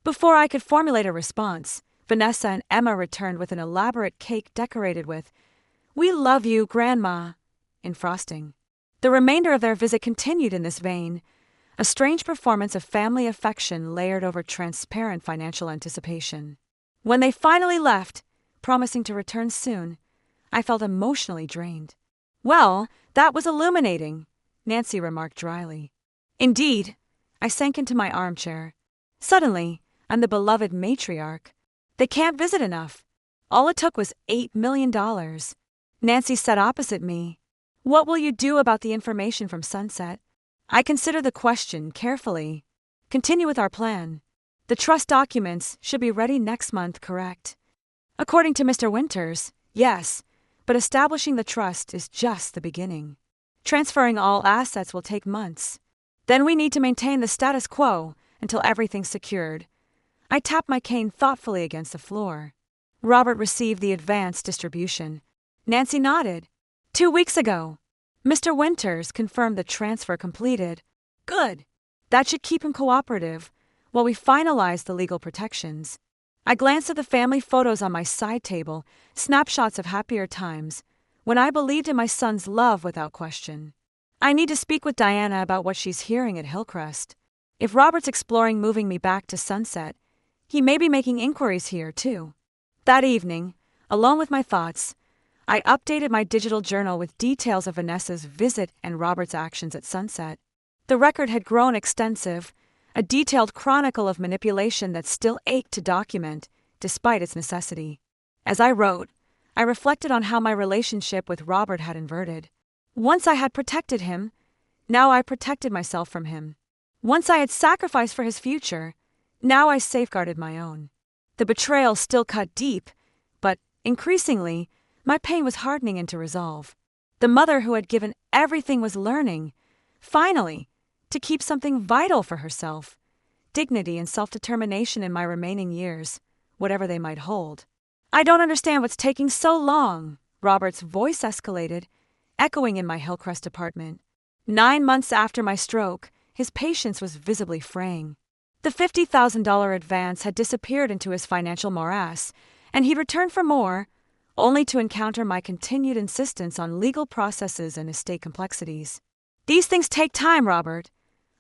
Before I could formulate a response, Vanessa and Emma returned with an elaborate cake decorated with, "We love you, Grandma," in frosting. The remainder of their visit continued in this vein, a strange performance of family affection layered over transparent financial anticipation. When they finally left, promising to return soon, I felt emotionally drained. Well, that was illuminating, Nancy remarked dryly. Indeed, I sank into my armchair. Suddenly, I'm the beloved matriarch. They can't visit enough. All it took was $8 million. Nancy sat opposite me. What will you do about the information from Sunset? I considered the question carefully. Continue with our plan. The trust documents should be ready next month, correct? According to Mr. Winters, yes, but establishing the trust is just the beginning. Transferring all assets will take months. Then we need to maintain the status quo until everything's secured. I tapped my cane thoughtfully against the floor. Robert received the advance distribution. Nancy nodded. 2 weeks ago. Mr. Winters confirmed the transfer completed. Good. That should keep him cooperative while we finalize the legal protections. I glanced at the family photos on my side table, snapshots of happier times, when I believed in my son's love without question. I need to speak with Diana about what she's hearing at Hillcrest. If Robert's exploring moving me back to Sunset, he may be making inquiries here, too. That evening, alone with my thoughts, I updated my digital journal with details of Vanessa's visit and Robert's actions at Sunset. The record had grown extensive, a detailed chronicle of manipulation that still ached to document, despite its necessity. As I wrote, I reflected on how my relationship with Robert had inverted. Once I had protected him, now I protected myself from him. Once I had sacrificed for his future, now I safeguarded my own. The betrayal still cut deep, but, increasingly, my pain was hardening into resolve. The mother who had given everything was learning, finally, to keep something vital for herself, dignity and self-determination in my remaining years, whatever they might hold. I don't understand what's taking so long, Robert's voice escalated, echoing in my Hillcrest apartment. 9 months after my stroke, his patience was visibly fraying. The $50,000 advance had disappeared into his financial morass, and he'd returned for more, only to encounter my continued insistence on legal processes and estate complexities. These things take time, Robert,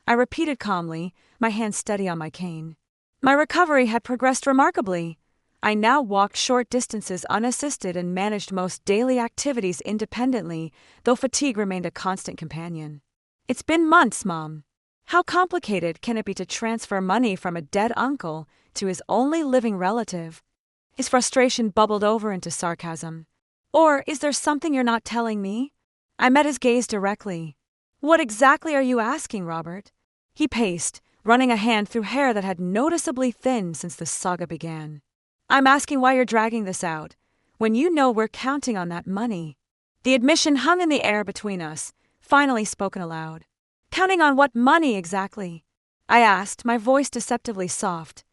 I repeated calmly, my hand steady on my cane. My recovery had progressed remarkably. I now walked short distances unassisted and managed most daily activities independently, though fatigue remained a constant companion. It's been months, Mom. How complicated can it be to transfer money from a dead uncle to his only living relative? His frustration bubbled over into sarcasm. Or is there something you're not telling me? I met his gaze directly. What exactly are you asking, Robert? He paced, running a hand through hair that had noticeably thinned since the saga began. I'm asking why you're dragging this out, when you know we're counting on that money. The admission hung in the air between us, finally spoken aloud. Counting on what money exactly? I asked, my voice deceptively soft.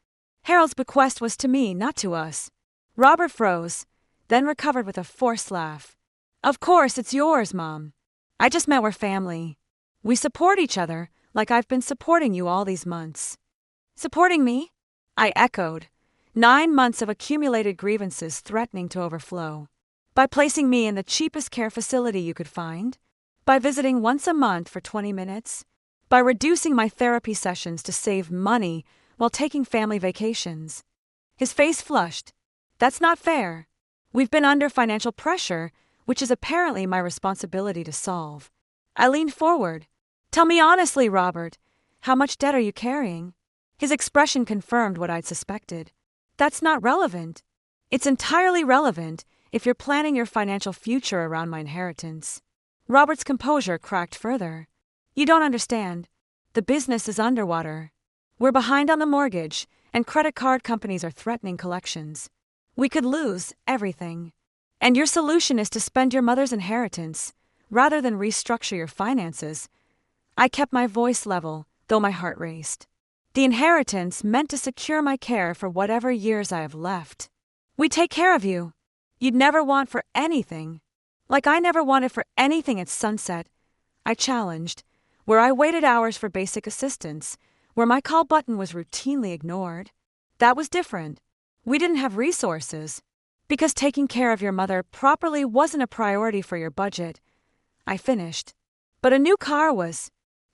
Harold's bequest was to me, not to us. Robert froze, then recovered with a forced laugh. Of course, it's yours, Mom. I just meant we're family. We support each other, like I've been supporting you all these months. Supporting me? I echoed, 9 months of accumulated grievances threatening to overflow. By placing me in the cheapest care facility you could find? By visiting once a month for 20 minutes? By reducing my therapy sessions to save money while taking family vacations? His face flushed. That's not fair. We've been under financial pressure, which is apparently my responsibility to solve. I leaned forward. Tell me honestly, Robert, how much debt are you carrying? His expression confirmed what I'd suspected. That's not relevant. It's entirely relevant if you're planning your financial future around my inheritance. Robert's composure cracked further. You don't understand. The business is underwater. We're behind on the mortgage, and credit card companies are threatening collections. We could lose everything. And your solution is to spend your mother's inheritance, rather than restructure your finances. I kept my voice level, though my heart raced. The inheritance meant to secure my care for whatever years I have left. We take care of you. You'd never want for anything. Like I never wanted for anything at Sunset, I challenged, where I waited hours for basic assistance, where my call button was routinely ignored. That was different. We didn't have resources. Because taking care of your mother properly wasn't a priority for your budget. I finished. But a new car was.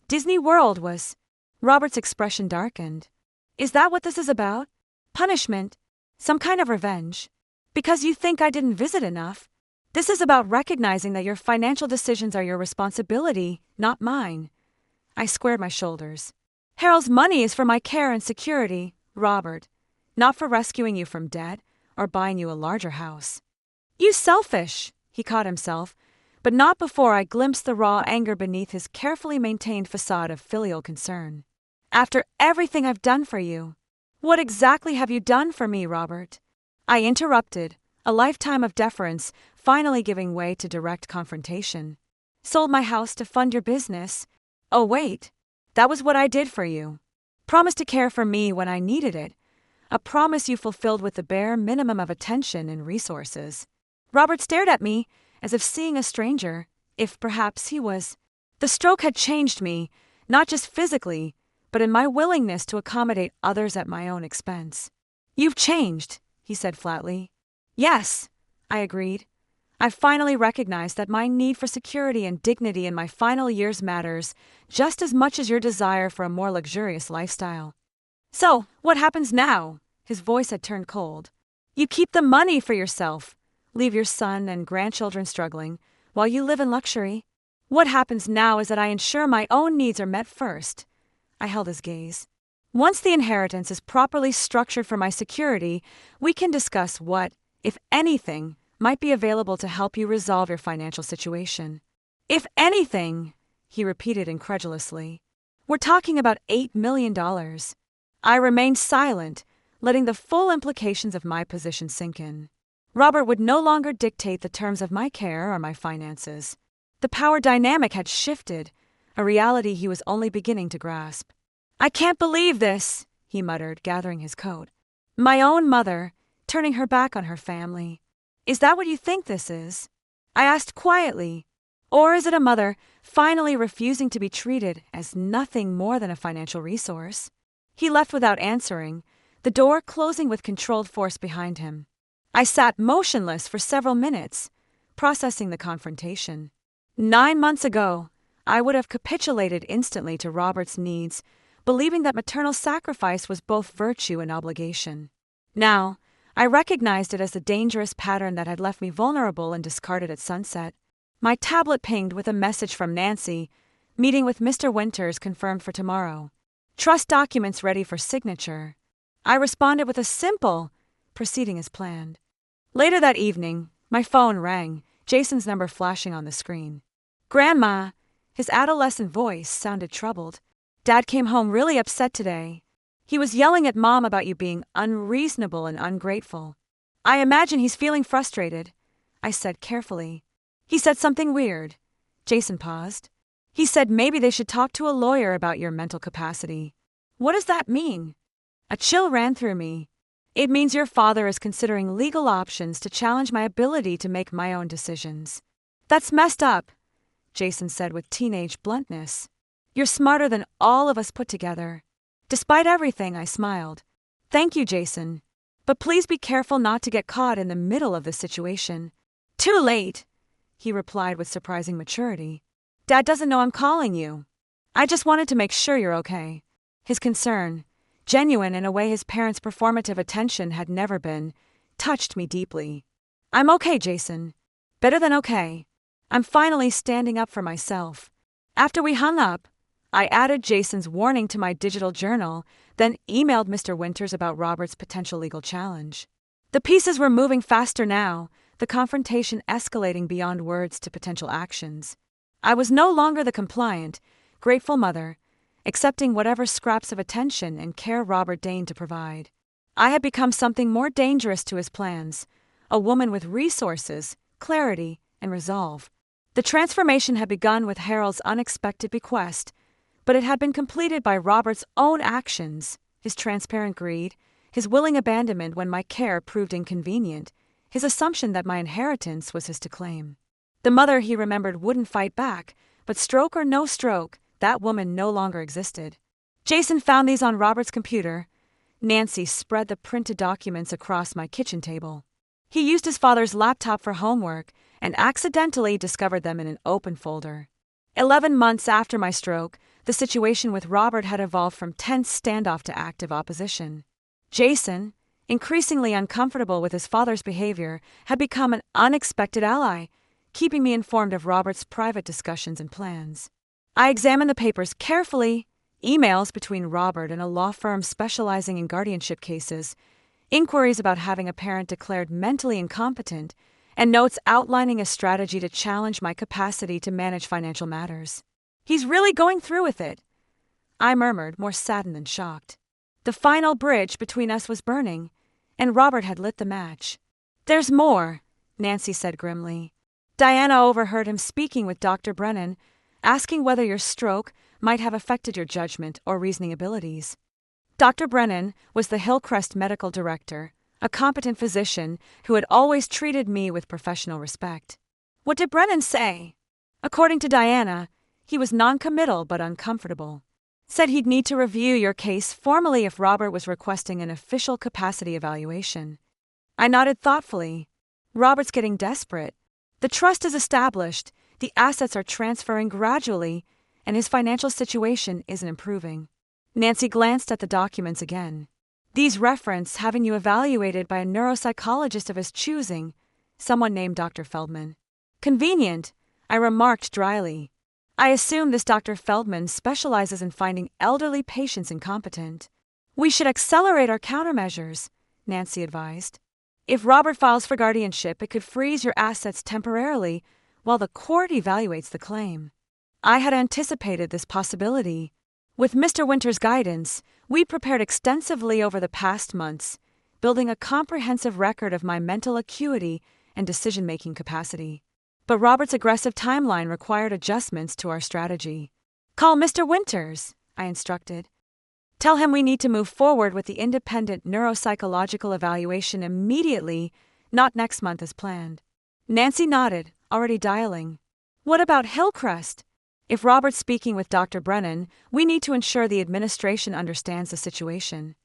Disney World was. Robert's expression darkened. Is that what this is about? Punishment? Some kind of revenge? Because you think I didn't visit enough? This is about recognizing that your financial decisions are your responsibility, not mine. I squared my shoulders. Harold's money is for my care and security, Robert, not for rescuing you from debt or buying you a larger house. You selfish, he caught himself, but not before I glimpsed the raw anger beneath his carefully maintained facade of filial concern. After everything I've done for you. What exactly have you done for me, Robert? I interrupted, a lifetime of deference finally giving way to direct confrontation. Sold my house to fund your business. Oh wait, that was what I did for you. Promised to care for me when I needed it. A promise you fulfilled with the bare minimum of attention and resources. Robert stared at me, as if seeing a stranger, if perhaps he was. The stroke had changed me, not just physically, but in my willingness to accommodate others at my own expense. You've changed, he said flatly. Yes, I agreed. I finally recognized that my need for security and dignity in my final years matters just as much as your desire for a more luxurious lifestyle. So, what happens now? His voice had turned cold. You keep the money for yourself, leave your son and grandchildren struggling, while you live in luxury. What happens now is that I ensure my own needs are met first. I held his gaze. Once the inheritance is properly structured for my security, we can discuss what, if anything, might be available to help you resolve your financial situation. If anything, he repeated incredulously. We're talking about $8 million. I remained silent, letting the full implications of my position sink in. Robert would no longer dictate the terms of my care or my finances. The power dynamic had shifted, a reality he was only beginning to grasp. I can't believe this, he muttered, gathering his coat. My own mother, turning her back on her family. Is that what you think this is? I asked quietly. Or is it a mother finally refusing to be treated as nothing more than a financial resource? He left without answering, the door closing with controlled force behind him. I sat motionless for several minutes, processing the confrontation. 9 months ago, I would have capitulated instantly to Robert's needs, believing that maternal sacrifice was both virtue and obligation. Now, I recognized it as a dangerous pattern that had left me vulnerable and discarded at Sunset. My tablet pinged with a message from Nancy, meeting with Mr. Winters confirmed for tomorrow. Trust documents ready for signature. I responded with a simple, proceeding as planned. Later that evening, my phone rang, Jason's number flashing on the screen. Grandma, his adolescent voice sounded troubled. Dad came home really upset today. He was yelling at Mom about you being unreasonable and ungrateful. I imagine he's feeling frustrated, I said carefully. He said something weird. Jason paused. He said maybe they should talk to a lawyer about your mental capacity. What does that mean? A chill ran through me. It means your father is considering legal options to challenge my ability to make my own decisions. That's messed up, Jason said with teenage bluntness. You're smarter than all of us put together. Despite everything, I smiled. Thank you, Jason. But please be careful not to get caught in the middle of this situation. Too late, he replied with surprising maturity. Dad doesn't know I'm calling you. I just wanted to make sure you're okay. His concern, genuine in a way his parents' performative attention had never been, touched me deeply. I'm okay, Jason. Better than okay. I'm finally standing up for myself. After we hung up, I added Jason's warning to my digital journal, then emailed Mr. Winters about Robert's potential legal challenge. The pieces were moving faster now, the confrontation escalating beyond words to potential actions. I was no longer the compliant, grateful mother, accepting whatever scraps of attention and care Robert deigned to provide. I had become something more dangerous to his plans, a woman with resources, clarity, and resolve. The transformation had begun with Harold's unexpected bequest, but it had been completed by Robert's own actions, his transparent greed, his willing abandonment when my care proved inconvenient, his assumption that my inheritance was his to claim. The mother he remembered wouldn't fight back, but stroke or no stroke, that woman no longer existed. Jason found these on Robert's computer. Nancy spread the printed documents across my kitchen table. He used his father's laptop for homework and accidentally discovered them in an open folder. 11 months after my stroke, the situation with Robert had evolved from tense standoff to active opposition. Jason, increasingly uncomfortable with his father's behavior, had become an unexpected ally, keeping me informed of Robert's private discussions and plans. I examined the papers carefully, emails between Robert and a law firm specializing in guardianship cases, inquiries about having a parent declared mentally incompetent, and notes outlining a strategy to challenge my capacity to manage financial matters. "He's really going through with it," I murmured, more saddened than shocked. The final bridge between us was burning, and Robert had lit the match. "There's more," Nancy said grimly. "Diana overheard him speaking with Dr. Brennan, asking whether your stroke might have affected your judgment or reasoning abilities." Dr. Brennan was the Hillcrest medical director, a competent physician who had always treated me with professional respect. "What did Brennan say?" "According to Diana, he was non-committal but uncomfortable. Said he'd need to review your case formally if Robert was requesting an official capacity evaluation." I nodded thoughtfully. Robert's getting desperate. The trust is established, the assets are transferring gradually, and his financial situation isn't improving. Nancy glanced at the documents again. "These reference having you evaluated by a neuropsychologist of his choosing, someone named Dr. Feldman." "Convenient," I remarked dryly. "I assume this Dr. Feldman specializes in finding elderly patients incompetent." "We should accelerate our countermeasures," Nancy advised. "If Robert files for guardianship, it could freeze your assets temporarily while the court evaluates the claim." I had anticipated this possibility. With Mr. Winter's guidance, we prepared extensively over the past months, building a comprehensive record of my mental acuity and decision-making capacity. But Robert's aggressive timeline required adjustments to our strategy. "Call Mr. Winters," I instructed. "Tell him we need to move forward with the independent neuropsychological evaluation immediately, not next month as planned." Nancy nodded, already dialing. "What about Hillcrest? If Robert's speaking with Dr. Brennan, we need to ensure the administration understands the situation."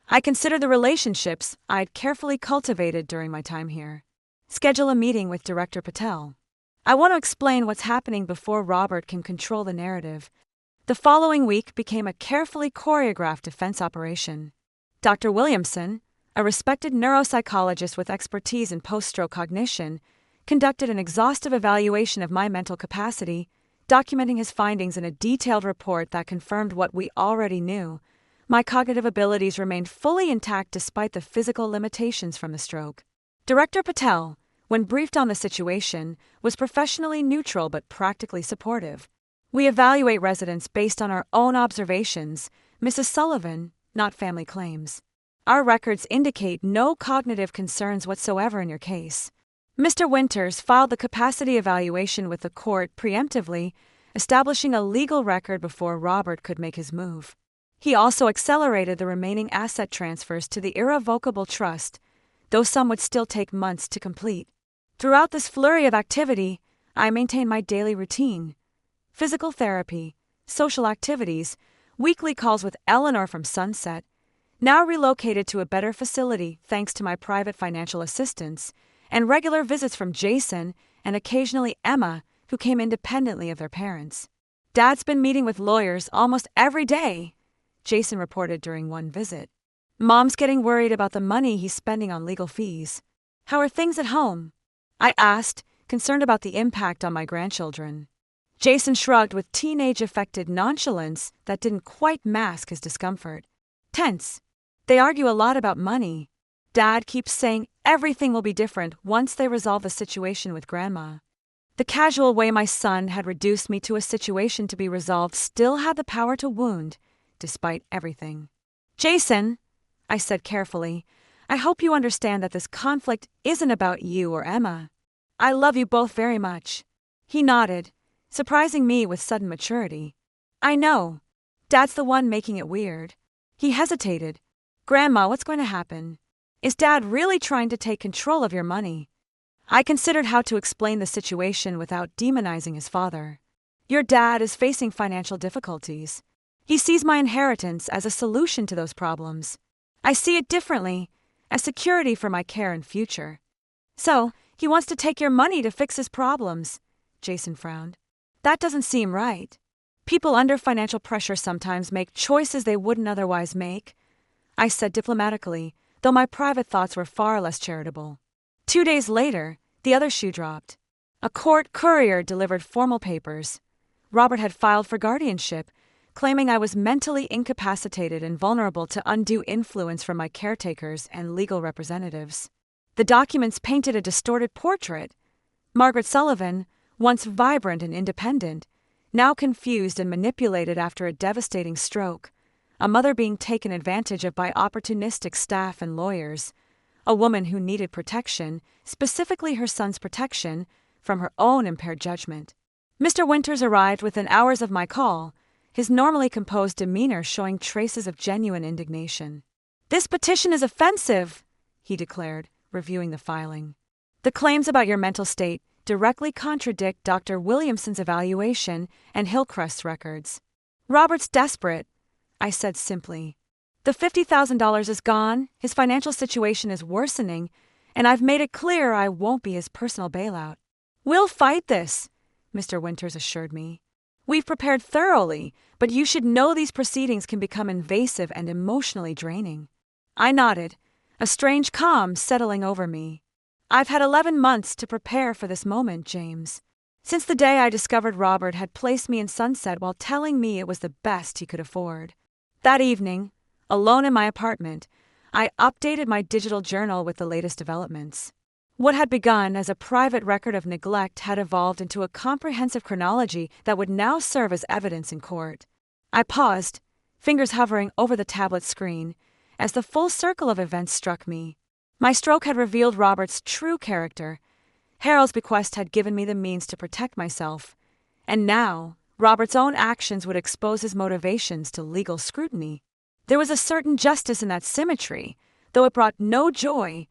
I considered the relationships I'd carefully cultivated during my time here. "Schedule a meeting with Director Patel. I want to explain what's happening before Robert can control the narrative." The following week became a carefully choreographed defense operation. Dr. Williamson, a respected neuropsychologist with expertise in post-stroke cognition, conducted an exhaustive evaluation of my mental capacity, documenting his findings in a detailed report that confirmed what we already knew. My cognitive abilities remained fully intact despite the physical limitations from the stroke. Director Patel, when briefed on the situation, was professionally neutral but practically supportive. "We evaluate residents based on our own observations, Mrs. Sullivan, not family claims. Our records indicate no cognitive concerns whatsoever in your case." Mr. Winters filed the capacity evaluation with the court preemptively, establishing a legal record before Robert could make his move. He also accelerated the remaining asset transfers to the irrevocable trust, though some would still take months to complete. Throughout this flurry of activity, I maintained my daily routine. Physical therapy, social activities, weekly calls with Eleanor from Sunset, now relocated to a better facility thanks to my private financial assistance, and regular visits from Jason and occasionally Emma, who came independently of their parents. "Dad's been meeting with lawyers almost every day," Jason reported during one visit. "Mom's getting worried about the money he's spending on legal fees." "How are things at home?" I asked, concerned about the impact on my grandchildren. Jason shrugged with teenage-affected nonchalance that didn't quite mask his discomfort. "Tense. They argue a lot about money. Dad keeps saying everything will be different once they resolve the situation with Grandma. The casual way my son had reduced me to a situation to be resolved still had the power to wound, despite everything. Jason, I said carefully, I hope you understand that this conflict isn't about you or Emma. I love you both very much. He nodded, surprising me with sudden maturity. I know. Dad's the one making it weird. He hesitated. Grandma, what's going to happen? Is Dad really trying to take control of your money? I considered how to explain the situation without demonizing his father. Your dad is facing financial difficulties. He sees my inheritance as a solution to those problems. I see it differently, as security for my care and future. So, he wants to take your money to fix his problems, Jason frowned. That doesn't seem right. People under financial pressure sometimes make choices they wouldn't otherwise make, I said diplomatically, though my private thoughts were far less charitable. 2 days later, the other shoe dropped. A court courier delivered formal papers. Robert had filed for guardianship, claiming I was mentally incapacitated and vulnerable to undue influence from my caretakers and legal representatives. The documents painted a distorted portrait. Margaret Sullivan, once vibrant and independent, now confused and manipulated after a devastating stroke, a mother being taken advantage of by opportunistic staff and lawyers, a woman who needed protection, specifically her son's protection, from her own impaired judgment. Mr. Winters arrived within hours of my call, his normally composed demeanor showing traces of genuine indignation. This petition is offensive, he declared, reviewing the filing. The claims about your mental state directly contradict Dr. Williamson's evaluation and Hillcrest's records. Robert's desperate, I said simply. The $50,000 is gone, his financial situation is worsening, and I've made it clear I won't be his personal bailout. We'll fight this, Mr. Winters assured me. We've prepared thoroughly, but you should know these proceedings can become invasive and emotionally draining. I nodded, a strange calm settling over me. I've had 11 months to prepare for this moment, James. Since the day I discovered Robert had placed me in Sunset while telling me it was the best he could afford. That evening, alone in my apartment, I updated my digital journal with the latest developments. What had begun as a private record of neglect had evolved into a comprehensive chronology that would now serve as evidence in court. I paused, fingers hovering over the tablet screen, as the full circle of events struck me. My stroke had revealed Robert's true character. Harold's bequest had given me the means to protect myself. And now, Robert's own actions would expose his motivations to legal scrutiny. There was a certain justice in that symmetry, though it brought no joy,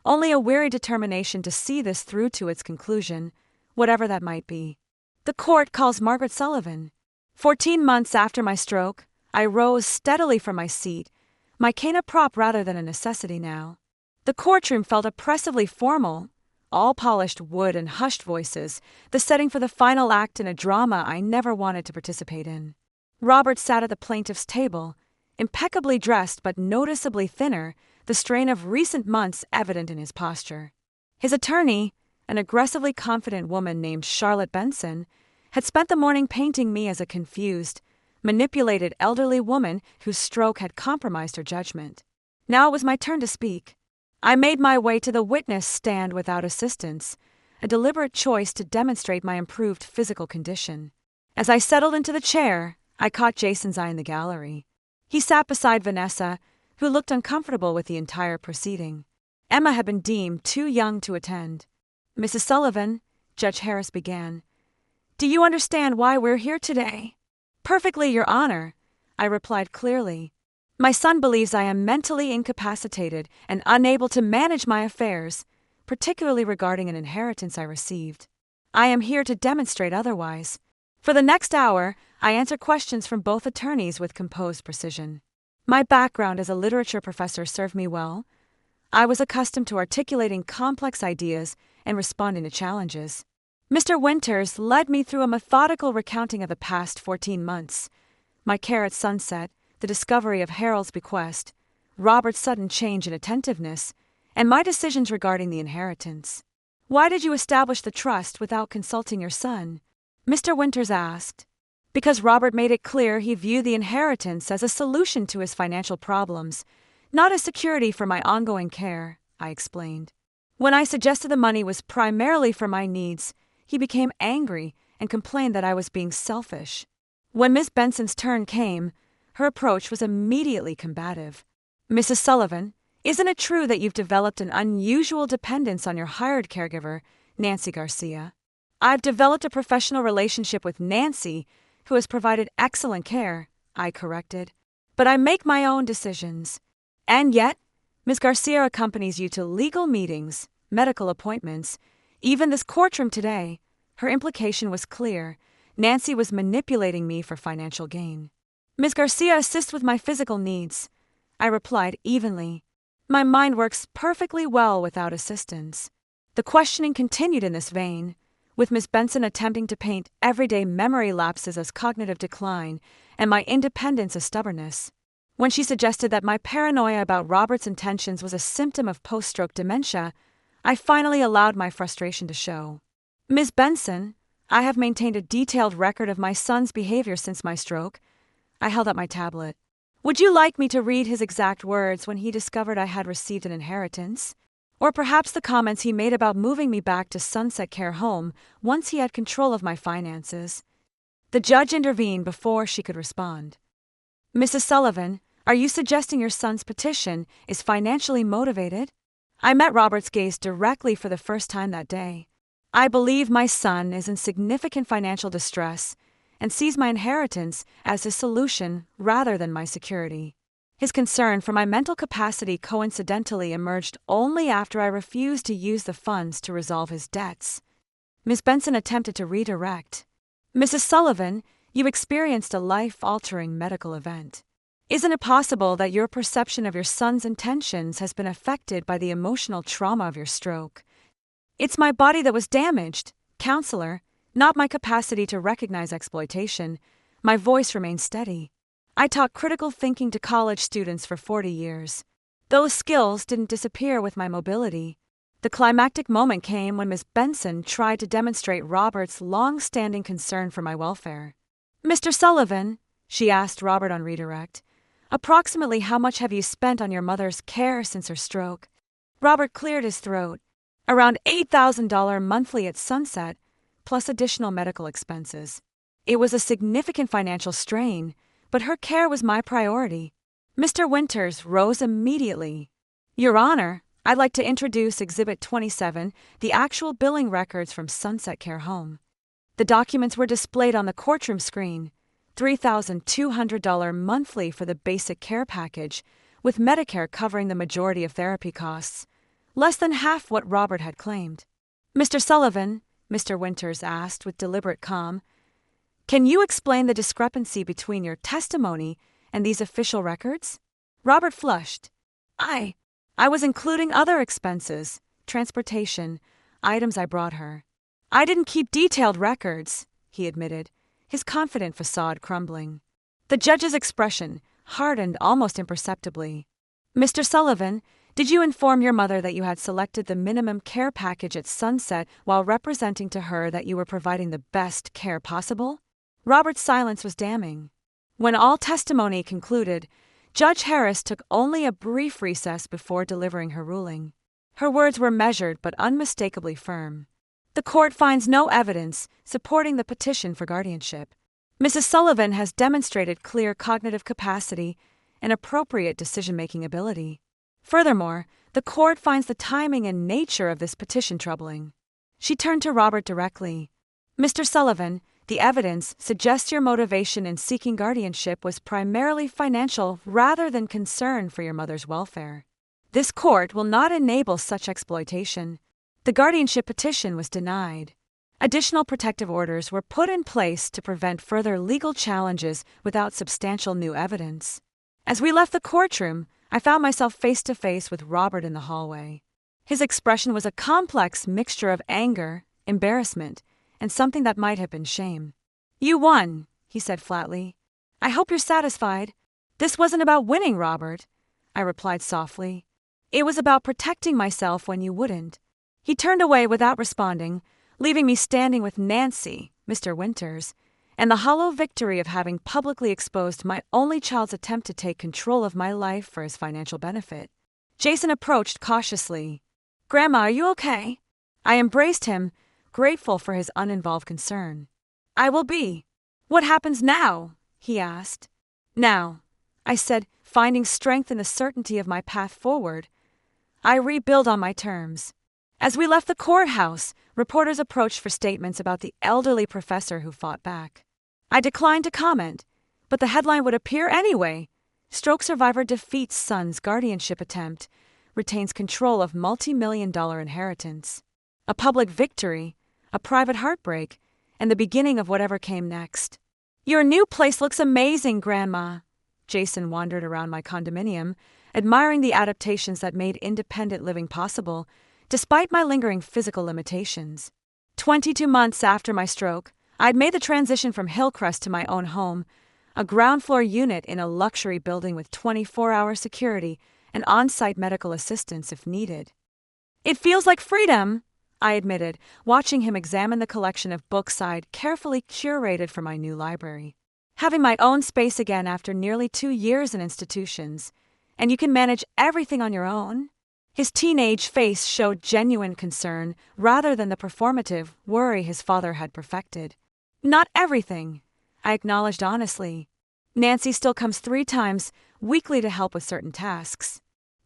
only a weary determination to see this through to its conclusion, whatever that might be. The court calls Margaret Sullivan. 14 months after my stroke, I rose steadily from my seat, my cane a prop rather than a necessity now. The courtroom felt oppressively formal, all polished wood and hushed voices, the setting for the final act in a drama I never wanted to participate in. Robert sat at the plaintiff's table, impeccably dressed but noticeably thinner, the strain of recent months evident in his posture. His attorney, an aggressively confident woman named Charlotte Benson, had spent the morning painting me as a confused, manipulated elderly woman whose stroke had compromised her judgment. Now it was my turn to speak. I made my way to the witness stand without assistance, a deliberate choice to demonstrate my improved physical condition. As I settled into the chair, I caught Jason's eye in the gallery. He sat beside Vanessa, who looked uncomfortable with the entire proceeding. Emma had been deemed too young to attend. Mrs. Sullivan, Judge Harris began. Do you understand why we're here today? Perfectly, Your Honor, I replied clearly. My son believes I am mentally incapacitated and unable to manage my affairs, particularly regarding an inheritance I received. I am here to demonstrate otherwise. For the next hour, I answer questions from both attorneys with composed precision. My background as a literature professor served me well. I was accustomed to articulating complex ideas and responding to challenges. Mr. Winters led me through a methodical recounting of the past 14 months, my care at Sunset, the discovery of Harold's bequest, Robert's sudden change in attentiveness, and my decisions regarding the inheritance. Why did you establish the trust without consulting your son? Mr. Winters asked. Because Robert made it clear he viewed the inheritance as a solution to his financial problems, not as security for my ongoing care, I explained. When I suggested the money was primarily for my needs, he became angry and complained that I was being selfish. When Miss Benson's turn came, her approach was immediately combative. Mrs. Sullivan, isn't it true that you've developed an unusual dependence on your hired caregiver, Nancy Garcia? I've developed a professional relationship with Nancy, who has provided excellent care, I corrected. But I make my own decisions. And yet, Ms. Garcia accompanies you to legal meetings, medical appointments, even this courtroom today. Her implication was clear. Nancy was manipulating me for financial gain. Ms. Garcia assists with my physical needs, I replied evenly. My mind works perfectly well without assistance. The questioning continued in this vein, with Miss Benson attempting to paint everyday memory lapses as cognitive decline and my independence as stubbornness. When she suggested that my paranoia about Robert's intentions was a symptom of post-stroke dementia, I finally allowed my frustration to show. Ms. Benson, I have maintained a detailed record of my son's behavior since my stroke. I held up my tablet. Would you like me to read his exact words when he discovered I had received an inheritance? Or perhaps the comments he made about moving me back to Sunset Care Home once he had control of my finances? The judge intervened before she could respond. Mrs. Sullivan, are you suggesting your son's petition is financially motivated? I met Robert's gaze directly for the first time that day. I believe my son is in significant financial distress and sees my inheritance as his solution rather than my security. His concern for my mental capacity coincidentally emerged only after I refused to use the funds to resolve his debts. Miss Benson attempted to redirect. Mrs. Sullivan, you experienced a life-altering medical event. Isn't it possible that your perception of your son's intentions has been affected by the emotional trauma of your stroke? It's my body that was damaged, counselor, not my capacity to recognize exploitation. My voice remained steady. I taught critical thinking to college students for 40 years. Those skills didn't disappear with my mobility. The climactic moment came when Miss Benson tried to demonstrate Robert's long-standing concern for my welfare. Mr. Sullivan, she asked Robert on redirect, approximately how much have you spent on your mother's care since her stroke? Robert cleared his throat. Around $8,000 monthly at Sunset, plus additional medical expenses. It was a significant financial strain, but her care was my priority. Mr. Winters rose immediately. Your Honor, I'd like to introduce Exhibit 27, the actual billing records from Sunset Care Home. The documents were displayed on the courtroom screen. $3,200 monthly for the basic care package, with Medicare covering the majority of therapy costs. Less than half what Robert had claimed. Mr. Sullivan, Mr. Winters asked with deliberate calm, can you explain the discrepancy between your testimony and these official records? Robert flushed. I was including other expenses, transportation, items I brought her. I didn't keep detailed records, he admitted, his confident facade crumbling. The judge's expression hardened almost imperceptibly. Mr. Sullivan, did you inform your mother that you had selected the minimum care package at Sunset while representing to her that you were providing the best care possible? Robert's silence was damning. When all testimony concluded, Judge Harris took only a brief recess before delivering her ruling. Her words were measured but unmistakably firm. The court finds no evidence supporting the petition for guardianship. Mrs. Sullivan has demonstrated clear cognitive capacity and appropriate decision-making ability. Furthermore, the court finds the timing and nature of this petition troubling. She turned to Robert directly. Mr. Sullivan, the evidence suggests your motivation in seeking guardianship was primarily financial rather than concern for your mother's welfare. This court will not enable such exploitation. The guardianship petition was denied. Additional protective orders were put in place to prevent further legal challenges without substantial new evidence. As we left the courtroom, I found myself face to face with Robert in the hallway. His expression was a complex mixture of anger, embarrassment, and something that might have been shame. You won, he said flatly. I hope you're satisfied. This wasn't about winning, Robert, I replied softly. It was about protecting myself when you wouldn't. He turned away without responding, leaving me standing with Nancy, Mr. Winters, and the hollow victory of having publicly exposed my only child's attempt to take control of my life for his financial benefit. Jason approached cautiously. "Grandma, are you okay?" I embraced him, grateful for his uninvolved concern. "I will be." "What happens now?" he asked. "Now," I said, finding strength in the certainty of my path forward. "I rebuild on my terms." As we left the courthouse, reporters approached for statements about the elderly professor who fought back. I declined to comment, but the headline would appear anyway. Stroke survivor defeats son's guardianship attempt, retains control of multi-million-dollar inheritance. A public victory, a private heartbreak, and the beginning of whatever came next. "Your new place looks amazing, Grandma." Jason wandered around my condominium, admiring the adaptations that made independent living possible, despite my lingering physical limitations. 22 months after my stroke, I'd made the transition from Hillcrest to my own home, a ground-floor unit in a luxury building with 24-hour security and on-site medical assistance if needed. "It feels like freedom," I admitted, watching him examine the collection of books I'd carefully curated for my new library. "Having my own space again after nearly 2 years in institutions, and you can manage everything on your own?" His teenage face showed genuine concern rather than the performative worry his father had perfected. "Not everything," I acknowledged honestly. "Nancy still comes 3 times weekly to help with certain tasks.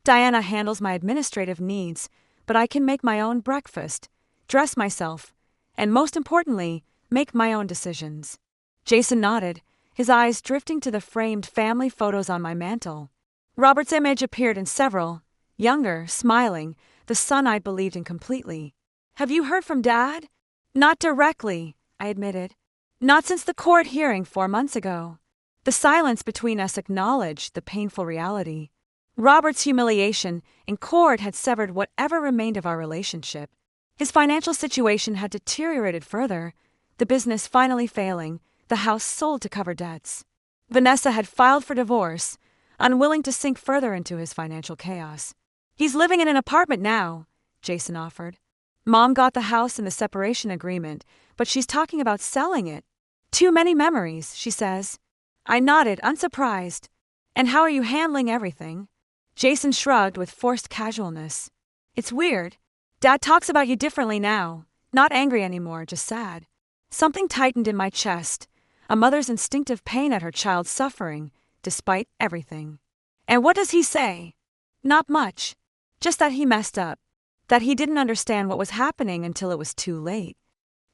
Diana handles my administrative needs, but I can make my own breakfast, dress myself, and most importantly, make my own decisions." Jason nodded, his eyes drifting to the framed family photos on my mantel. Robert's image appeared in several, younger, smiling, the son I believed in completely. "Have you heard from Dad?" "Not directly," I admitted. "Not since the court hearing 4 months ago." The silence between us acknowledged the painful reality. Robert's humiliation in court had severed whatever remained of our relationship. His financial situation had deteriorated further, the business finally failing, the house sold to cover debts. Vanessa had filed for divorce, unwilling to sink further into his financial chaos. "He's living in an apartment now," Jason offered. "Mom got the house in the separation agreement, but she's talking about selling it. Too many memories, she says." I nodded, unsurprised. "And how are you handling everything?" Jason shrugged with forced casualness. "It's weird. Dad talks about you differently now. Not angry anymore, just sad." Something tightened in my chest, a mother's instinctive pain at her child's suffering, despite everything. "And what does he say?" "Not much. Just that he messed up. That he didn't understand what was happening until it was too late."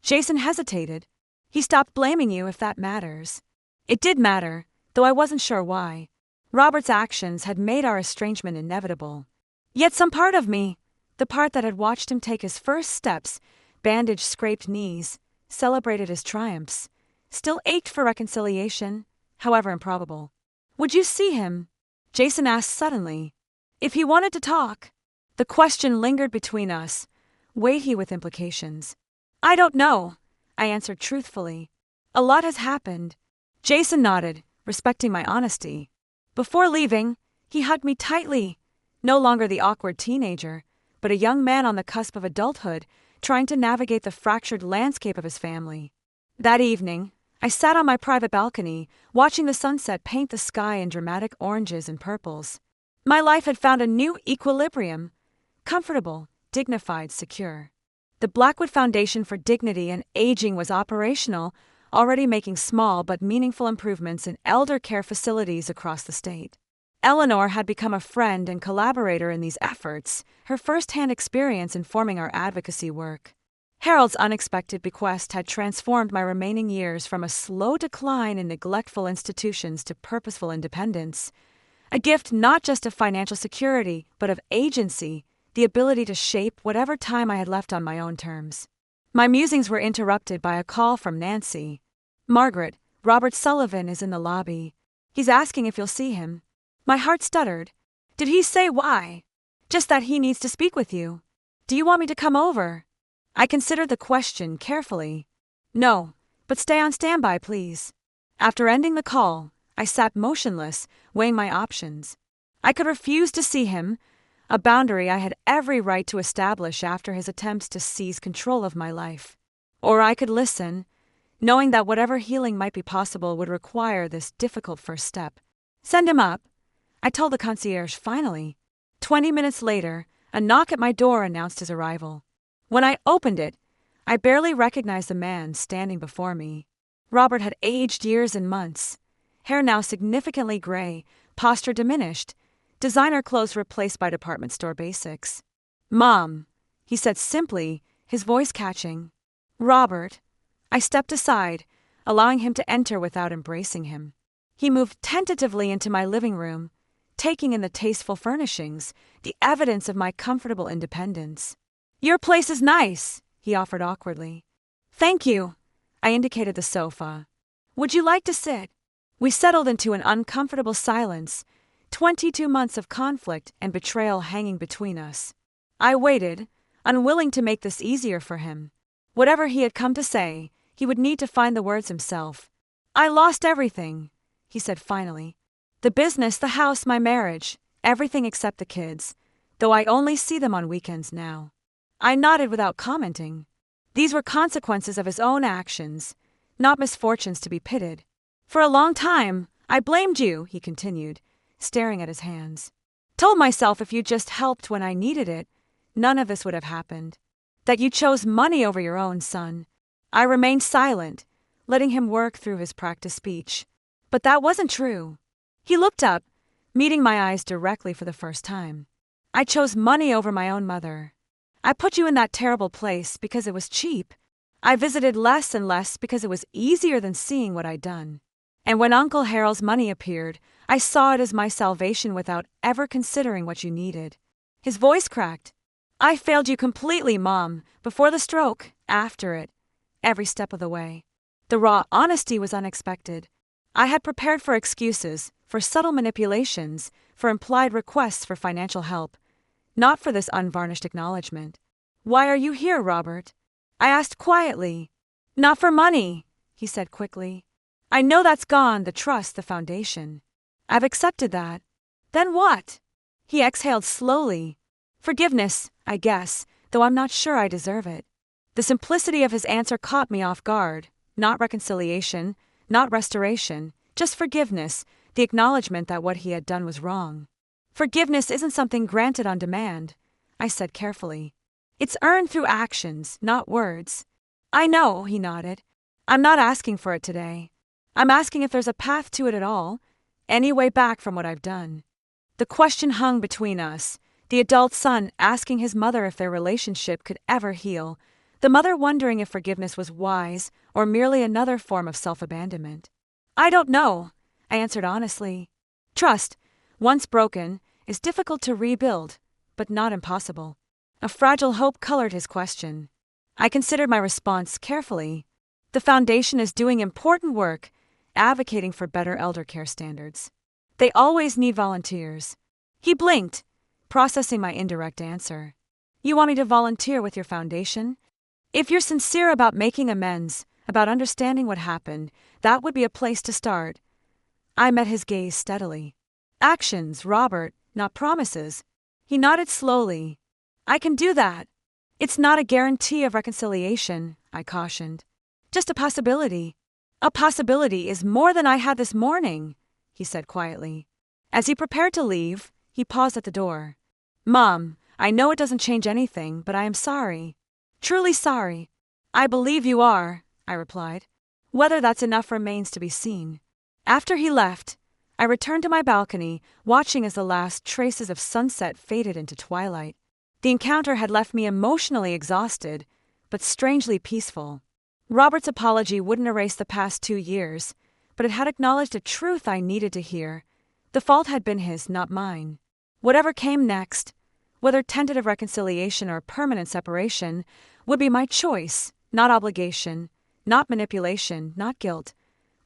Jason hesitated. "He stopped blaming you, if that matters." It did matter, though I wasn't sure why. Robert's actions had made our estrangement inevitable. Yet some part of me, the part that had watched him take his first steps, bandaged scraped knees, celebrated his triumphs, still ached for reconciliation, however improbable. "Would you see him?" Jason asked suddenly. "If he wanted to talk." The question lingered between us, weighty with implications. "I don't know," I answered truthfully. "A lot has happened." Jason nodded, respecting my honesty. Before leaving, he hugged me tightly, no longer the awkward teenager, but a young man on the cusp of adulthood, trying to navigate the fractured landscape of his family. That evening, I sat on my private balcony, watching the sunset paint the sky in dramatic oranges and purples. My life had found a new equilibrium, comfortable, dignified, secure. The Blackwood Foundation for Dignity and Aging was operational, already making small but meaningful improvements in elder care facilities across the state. Eleanor had become a friend and collaborator in these efforts, her first-hand experience informing our advocacy work. Harold's unexpected bequest had transformed my remaining years from a slow decline in neglectful institutions to purposeful independence, a gift not just of financial security, but of agency, the ability to shape whatever time I had left on my own terms. My musings were interrupted by a call from Nancy. "Margaret, Robert Sullivan is in the lobby. He's asking if you'll see him." My heart stuttered. "Did he say why?" "Just that he needs to speak with you." "Do you want me to come over?" I considered the question carefully. "No, but stay on standby, please." After ending the call, I sat motionless, weighing my options. I could refuse to see him, a boundary I had every right to establish after his attempts to seize control of my life. Or I could listen, knowing that whatever healing might be possible would require this difficult first step. Send him up, I told the concierge finally. 20 minutes later, a knock at my door announced his arrival. When I opened it, I barely recognized the man standing before me. Robert had aged years and months, hair now significantly gray, posture diminished, designer clothes replaced by department store basics. "Mom," he said simply, his voice catching. "Robert." I stepped aside, allowing him to enter without embracing him. He moved tentatively into my living room, taking in the tasteful furnishings, the evidence of my comfortable independence. "Your place is nice," he offered awkwardly. "Thank you." I indicated the sofa. "Would you like to sit?" We settled into an uncomfortable silence, 22 months of conflict and betrayal hanging between us. I waited, unwilling to make this easier for him. Whatever he had come to say, he would need to find the words himself. "I lost everything," he said finally. "The business, the house, my marriage, everything except the kids, though I only see them on weekends now." I nodded without commenting. These were consequences of his own actions, not misfortunes to be pitied. "For a long time, I blamed you," he continued, staring at his hands. "Told myself if you just helped when I needed it, none of this would have happened. That you chose money over your own son." I remained silent, letting him work through his practice speech. But that wasn't true. He looked up, meeting my eyes directly for the first time. "I chose money over my own mother. I put you in that terrible place because it was cheap. I visited less and less because it was easier than seeing what I'd done. And when Uncle Harold's money appeared, I saw it as my salvation without ever considering what you needed." His voice cracked. "I failed you completely, Mom, before the stroke, after it, every step of the way." The raw honesty was unexpected. I had prepared for excuses, for subtle manipulations, for implied requests for financial help, not for this unvarnished acknowledgement. "Why are you here, Robert?" I asked quietly. "Not for money," he said quickly. "I know that's gone, the trust, the foundation. I've accepted that." "Then what?" He exhaled slowly. "Forgiveness, I guess, though I'm not sure I deserve it." The simplicity of his answer caught me off guard. Not reconciliation, not restoration, just forgiveness, the acknowledgement that what he had done was wrong. "Forgiveness isn't something granted on demand," I said carefully. "It's earned through actions, not words." "I know," he nodded. "I'm not asking for it today. I'm asking if there's a path to it at all, any way back from what I've done." The question hung between us, the adult son asking his mother if their relationship could ever heal, the mother wondering if forgiveness was wise or merely another form of self-abandonment. "I don't know," I answered honestly. Trust, once broken, is difficult to rebuild, but not impossible. A fragile hope colored his question. I considered my response carefully. "The foundation is doing important work, advocating for better elder care standards. They always need volunteers." He blinked, processing my indirect answer. "You want me to volunteer with your foundation? If you're sincere about making amends, about understanding what happened, that would be a place to start." I met his gaze steadily. "Actions, Robert, not promises." He nodded slowly. "I can do that." "It's not a guarantee of reconciliation," I cautioned. "Just a possibility." "A possibility is more than I had this morning," he said quietly. As he prepared to leave, he paused at the door. "Mom, I know it doesn't change anything, but I am sorry. Truly sorry." "I believe you are," I replied. Whether that's enough remains to be seen. After he left, I returned to my balcony, watching as the last traces of sunset faded into twilight. The encounter had left me emotionally exhausted, but strangely peaceful. Robert's apology wouldn't erase the past 2 years, but it had acknowledged a truth I needed to hear. The fault had been his, not mine. Whatever came next, whether tentative reconciliation or permanent separation, would be my choice, not obligation, not manipulation, not guilt.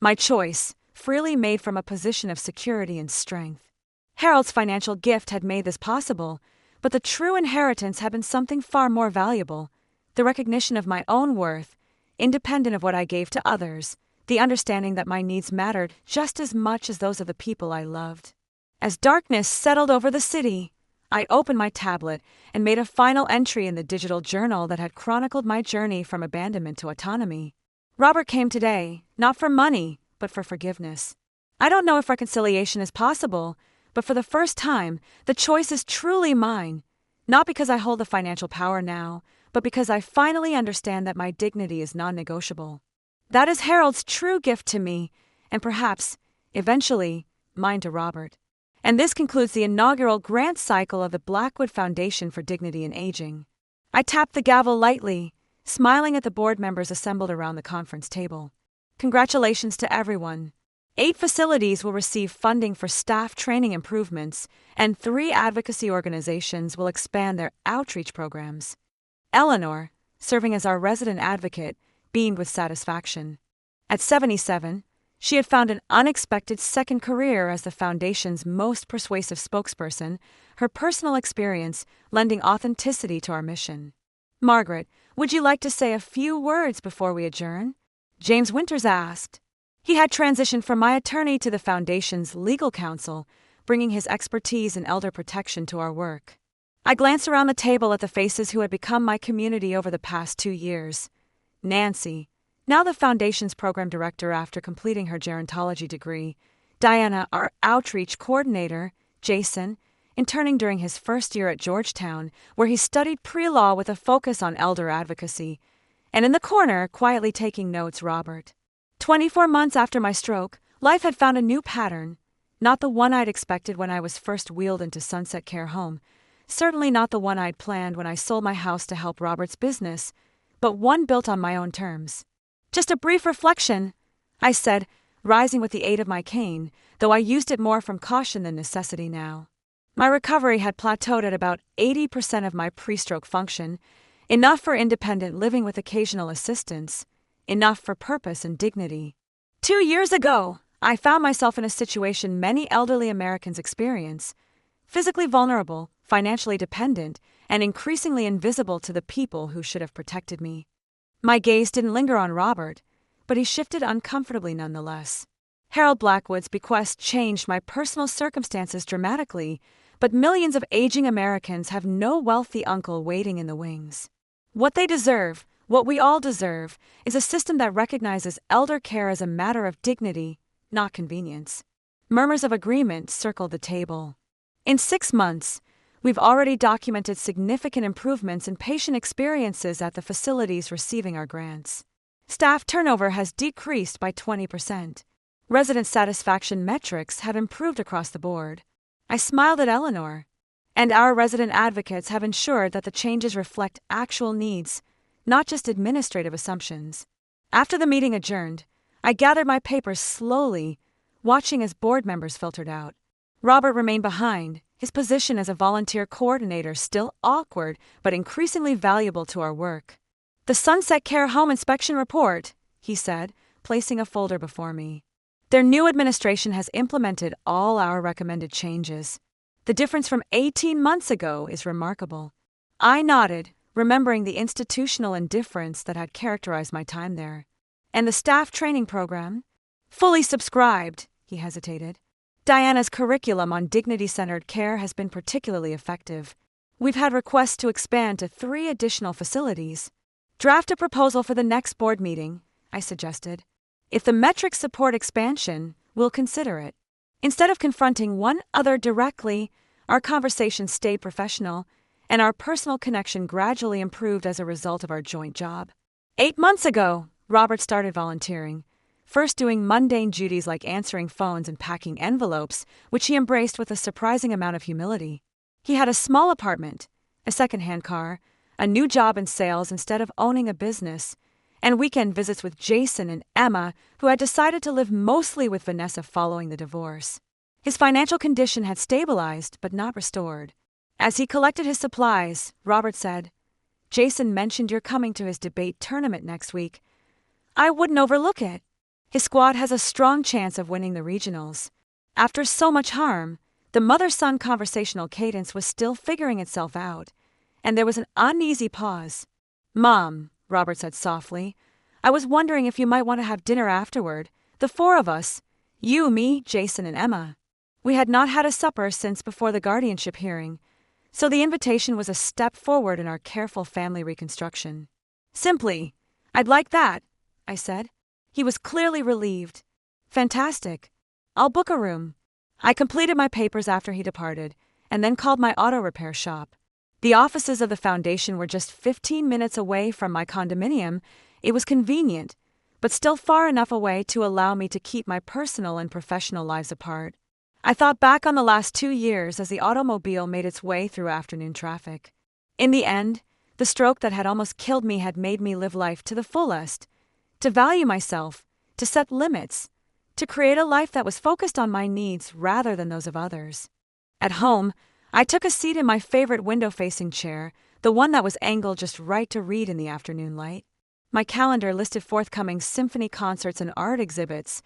My choice, freely made from a position of security and strength. Harold's financial gift had made this possible, but the true inheritance had been something far more valuable: the recognition of my own worth, independent of what I gave to others, the understanding that my needs mattered just as much as those of the people I loved. As darkness settled over the city, I opened my tablet and made a final entry in the digital journal that had chronicled my journey from abandonment to autonomy. Robert came today, not for money, but for forgiveness. I don't know if reconciliation is possible, but for the first time, the choice is truly mine. Not because I hold the financial power now, but because I finally understand that my dignity is non-negotiable. That is Harold's true gift to me, and perhaps, eventually, mine to Robert. And this concludes the inaugural grant cycle of the Blackwood Foundation for Dignity in Aging. I tapped the gavel lightly, smiling at the board members assembled around the conference table. Congratulations to everyone. 8 facilities will receive funding for staff training improvements, and 3 advocacy organizations will expand their outreach programs. Eleanor, serving as our resident advocate, beamed with satisfaction. At 77, she had found an unexpected second career as the Foundation's most persuasive spokesperson, her personal experience lending authenticity to our mission. Margaret, would you like to say a few words before we adjourn? James Winters asked. He had transitioned from my attorney to the Foundation's legal counsel, bringing his expertise in elder protection to our work. I glanced around the table at the faces who had become my community over the past 2 years. Nancy, now the Foundation's program director after completing her gerontology degree, Diana, our outreach coordinator, Jason, interning during his first year at Georgetown, where he studied pre-law with a focus on elder advocacy, and in the corner, quietly taking notes, Robert. 24 months after my stroke, life had found a new pattern, not the one I'd expected when I was first wheeled into Sunset Care Home, certainly not the one I'd planned when I sold my house to help Robert's business, but one built on my own terms. Just a brief reflection, I said, rising with the aid of my cane, though I used it more from caution than necessity now. My recovery had plateaued at about 80% of my pre-stroke function, enough for independent living with occasional assistance, enough for purpose and dignity. 2 years ago, I found myself in a situation many elderly Americans experience, physically vulnerable, financially dependent, and increasingly invisible to the people who should have protected me. My gaze didn't linger on Robert, but he shifted uncomfortably nonetheless. Harold Blackwood's bequest changed my personal circumstances dramatically, but millions of aging Americans have no wealthy uncle waiting in the wings. What they deserve, what we all deserve, is a system that recognizes elder care as a matter of dignity, not convenience. Murmurs of agreement circled the table. In 6 months, we've already documented significant improvements in patient experiences at the facilities receiving our grants. Staff turnover has decreased by 20%. Resident satisfaction metrics have improved across the board. I smiled at Eleanor. And our resident advocates have ensured that the changes reflect actual needs, not just administrative assumptions. After the meeting adjourned, I gathered my papers slowly, watching as board members filtered out. Robert remained behind, his position as a volunteer coordinator still awkward but increasingly valuable to our work. The Sunset Care Home Inspection Report, he said, placing a folder before me. Their new administration has implemented all our recommended changes. The difference from 18 months ago is remarkable. I nodded, remembering the institutional indifference that had characterized my time there. And the staff training program? Fully subscribed, he hesitated. Diana's curriculum on dignity-centered care has been particularly effective. We've had requests to expand to 3 additional facilities. Draft a proposal for the next board meeting, I suggested. If the metrics support expansion, we'll consider it. Instead of confronting one other directly, our conversation stayed professional, and our personal connection gradually improved as a result of our joint job. 8 months ago, Robert started volunteering, first doing mundane duties like answering phones and packing envelopes, which he embraced with a surprising amount of humility. He had a small apartment, a second-hand car, a new job in sales instead of owning a business, and weekend visits with Jason and Emma, who had decided to live mostly with Vanessa following the divorce. His financial condition had stabilized, but not restored. As he collected his supplies, Robert said, "Jason mentioned you're coming to his debate tournament next week. I wouldn't overlook it. His squad has a strong chance of winning the regionals." After so much harm, the mother-son conversational cadence was still figuring itself out, and there was an uneasy pause. "Mom," Robert said softly, "I was wondering if you might want to have dinner afterward, the 4 of us, you, me, Jason, and Emma." We had not had a supper since before the guardianship hearing, so the invitation was a step forward in our careful family reconstruction. Simply, "I'd like that," I said. He was clearly relieved. Fantastic. I'll book a room. I completed my papers after he departed, and then called my auto repair shop. The offices of the foundation were just 15 minutes away from my condominium. It was convenient, but still far enough away to allow me to keep my personal and professional lives apart. I thought back on the last 2 years as the automobile made its way through afternoon traffic. In the end, the stroke that had almost killed me had made me live life to the fullest, to value myself, to set limits, to create a life that was focused on my needs rather than those of others. At home, I took a seat in my favorite window-facing chair, the one that was angled just right to read in the afternoon light. My calendar listed forthcoming symphony concerts and art exhibits.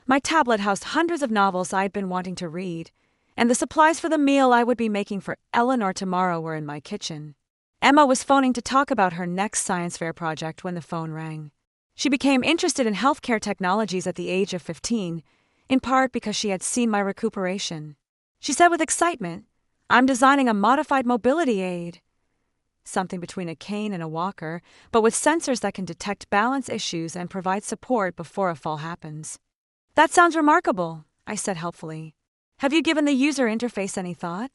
My tablet housed hundreds of novels I'd been wanting to read, and the supplies for the meal I would be making for Eleanor tomorrow were in my kitchen. Emma was phoning to talk about her next science fair project when the phone rang. She became interested in healthcare technologies at the age of 15, in part because she had seen my recuperation. She said with excitement, "I'm designing a modified mobility aid." Something between a cane and a walker, but with sensors that can detect balance issues and provide support before a fall happens. "That sounds remarkable," I said helpfully. "Have you given the user interface any thought?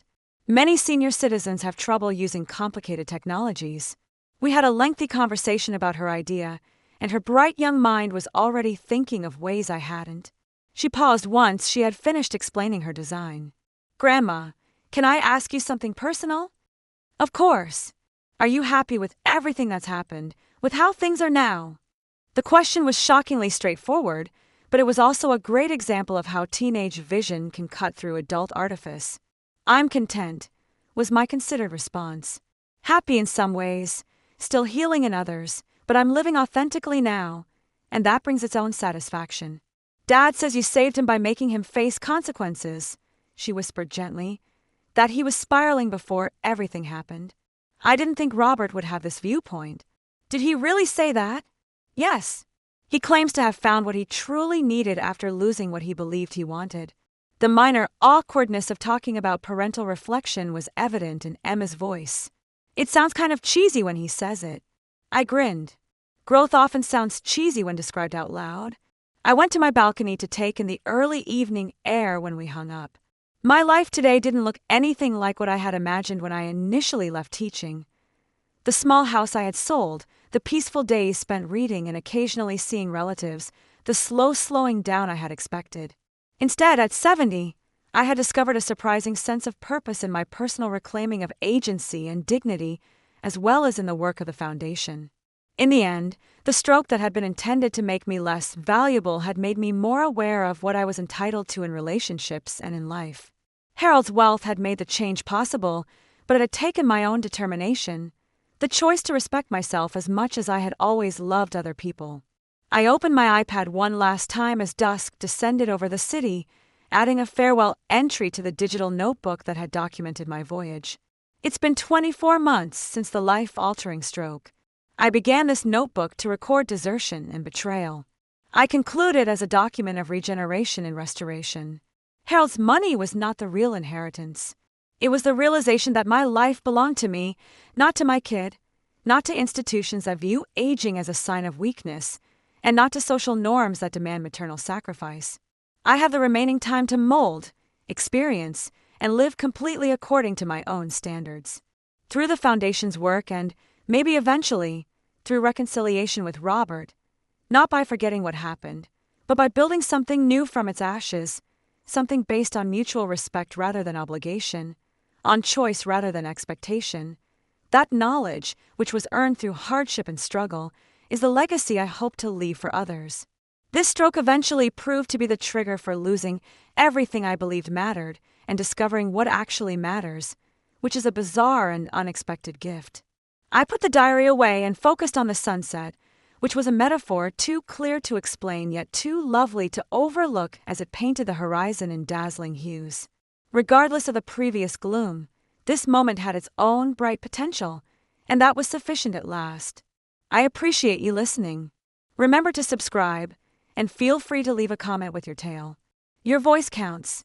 Many senior citizens have trouble using complicated technologies." We had a lengthy conversation about her idea, and her bright young mind was already thinking of ways I hadn't. She paused once she had finished explaining her design. "Grandma, can I ask you something personal?" "Of course. Are you happy with everything that's happened, with how things are now?" The question was shockingly straightforward, but it was also a great example of how teenage vision can cut through adult artifice. "I'm content," was my considered response. "Happy in some ways, still healing in others, but I'm living authentically now, and that brings its own satisfaction." "Dad says you saved him by making him face consequences," she whispered gently, "that he was spiraling before everything happened. I didn't think Robert would have this viewpoint." "Did he really say that?" "Yes. He claims to have found what he truly needed after losing what he believed he wanted." The minor awkwardness of talking about parental reflection was evident in Emma's voice. "It sounds kind of cheesy when he says it." I grinned. Growth often sounds cheesy when described out loud. I went to my balcony to take in the early evening air when we hung up. My life today didn't look anything like what I had imagined when I initially left teaching. The small house I had sold, the peaceful days spent reading and occasionally seeing relatives, the slow slowing down I had expected. Instead, at 70, I had discovered a surprising sense of purpose in my personal reclaiming of agency and dignity, as well as in the work of the foundation. In the end, the stroke that had been intended to make me less valuable had made me more aware of what I was entitled to in relationships and in life. Harold's wealth had made the change possible, but it had taken my own determination, the choice to respect myself as much as I had always loved other people. I opened my iPad one last time as dusk descended over the city, adding a farewell entry to the digital notebook that had documented my voyage. It's been 24 months since the life-altering stroke. I began this notebook to record desertion and betrayal. I conclude it as a document of regeneration and restoration. Harold's money was not the real inheritance. It was the realization that my life belonged to me, not to my kid, not to institutions that view aging as a sign of weakness, and not to social norms that demand maternal sacrifice. I have the remaining time to mold, experience, and live completely according to my own standards. Through the Foundation's work and, maybe eventually, through reconciliation with Robert, not by forgetting what happened, but by building something new from its ashes, something based on mutual respect rather than obligation, on choice rather than expectation. That knowledge, which was earned through hardship and struggle, is the legacy I hope to leave for others. This stroke eventually proved to be the trigger for losing everything I believed mattered and discovering what actually matters, which is a bizarre and unexpected gift. I put the diary away and focused on the sunset, which was a metaphor too clear to explain yet too lovely to overlook as it painted the horizon in dazzling hues. Regardless of the previous gloom, this moment had its own bright potential, and that was sufficient at last. I appreciate you listening. Remember to subscribe, and feel free to leave a comment with your tale. Your voice counts,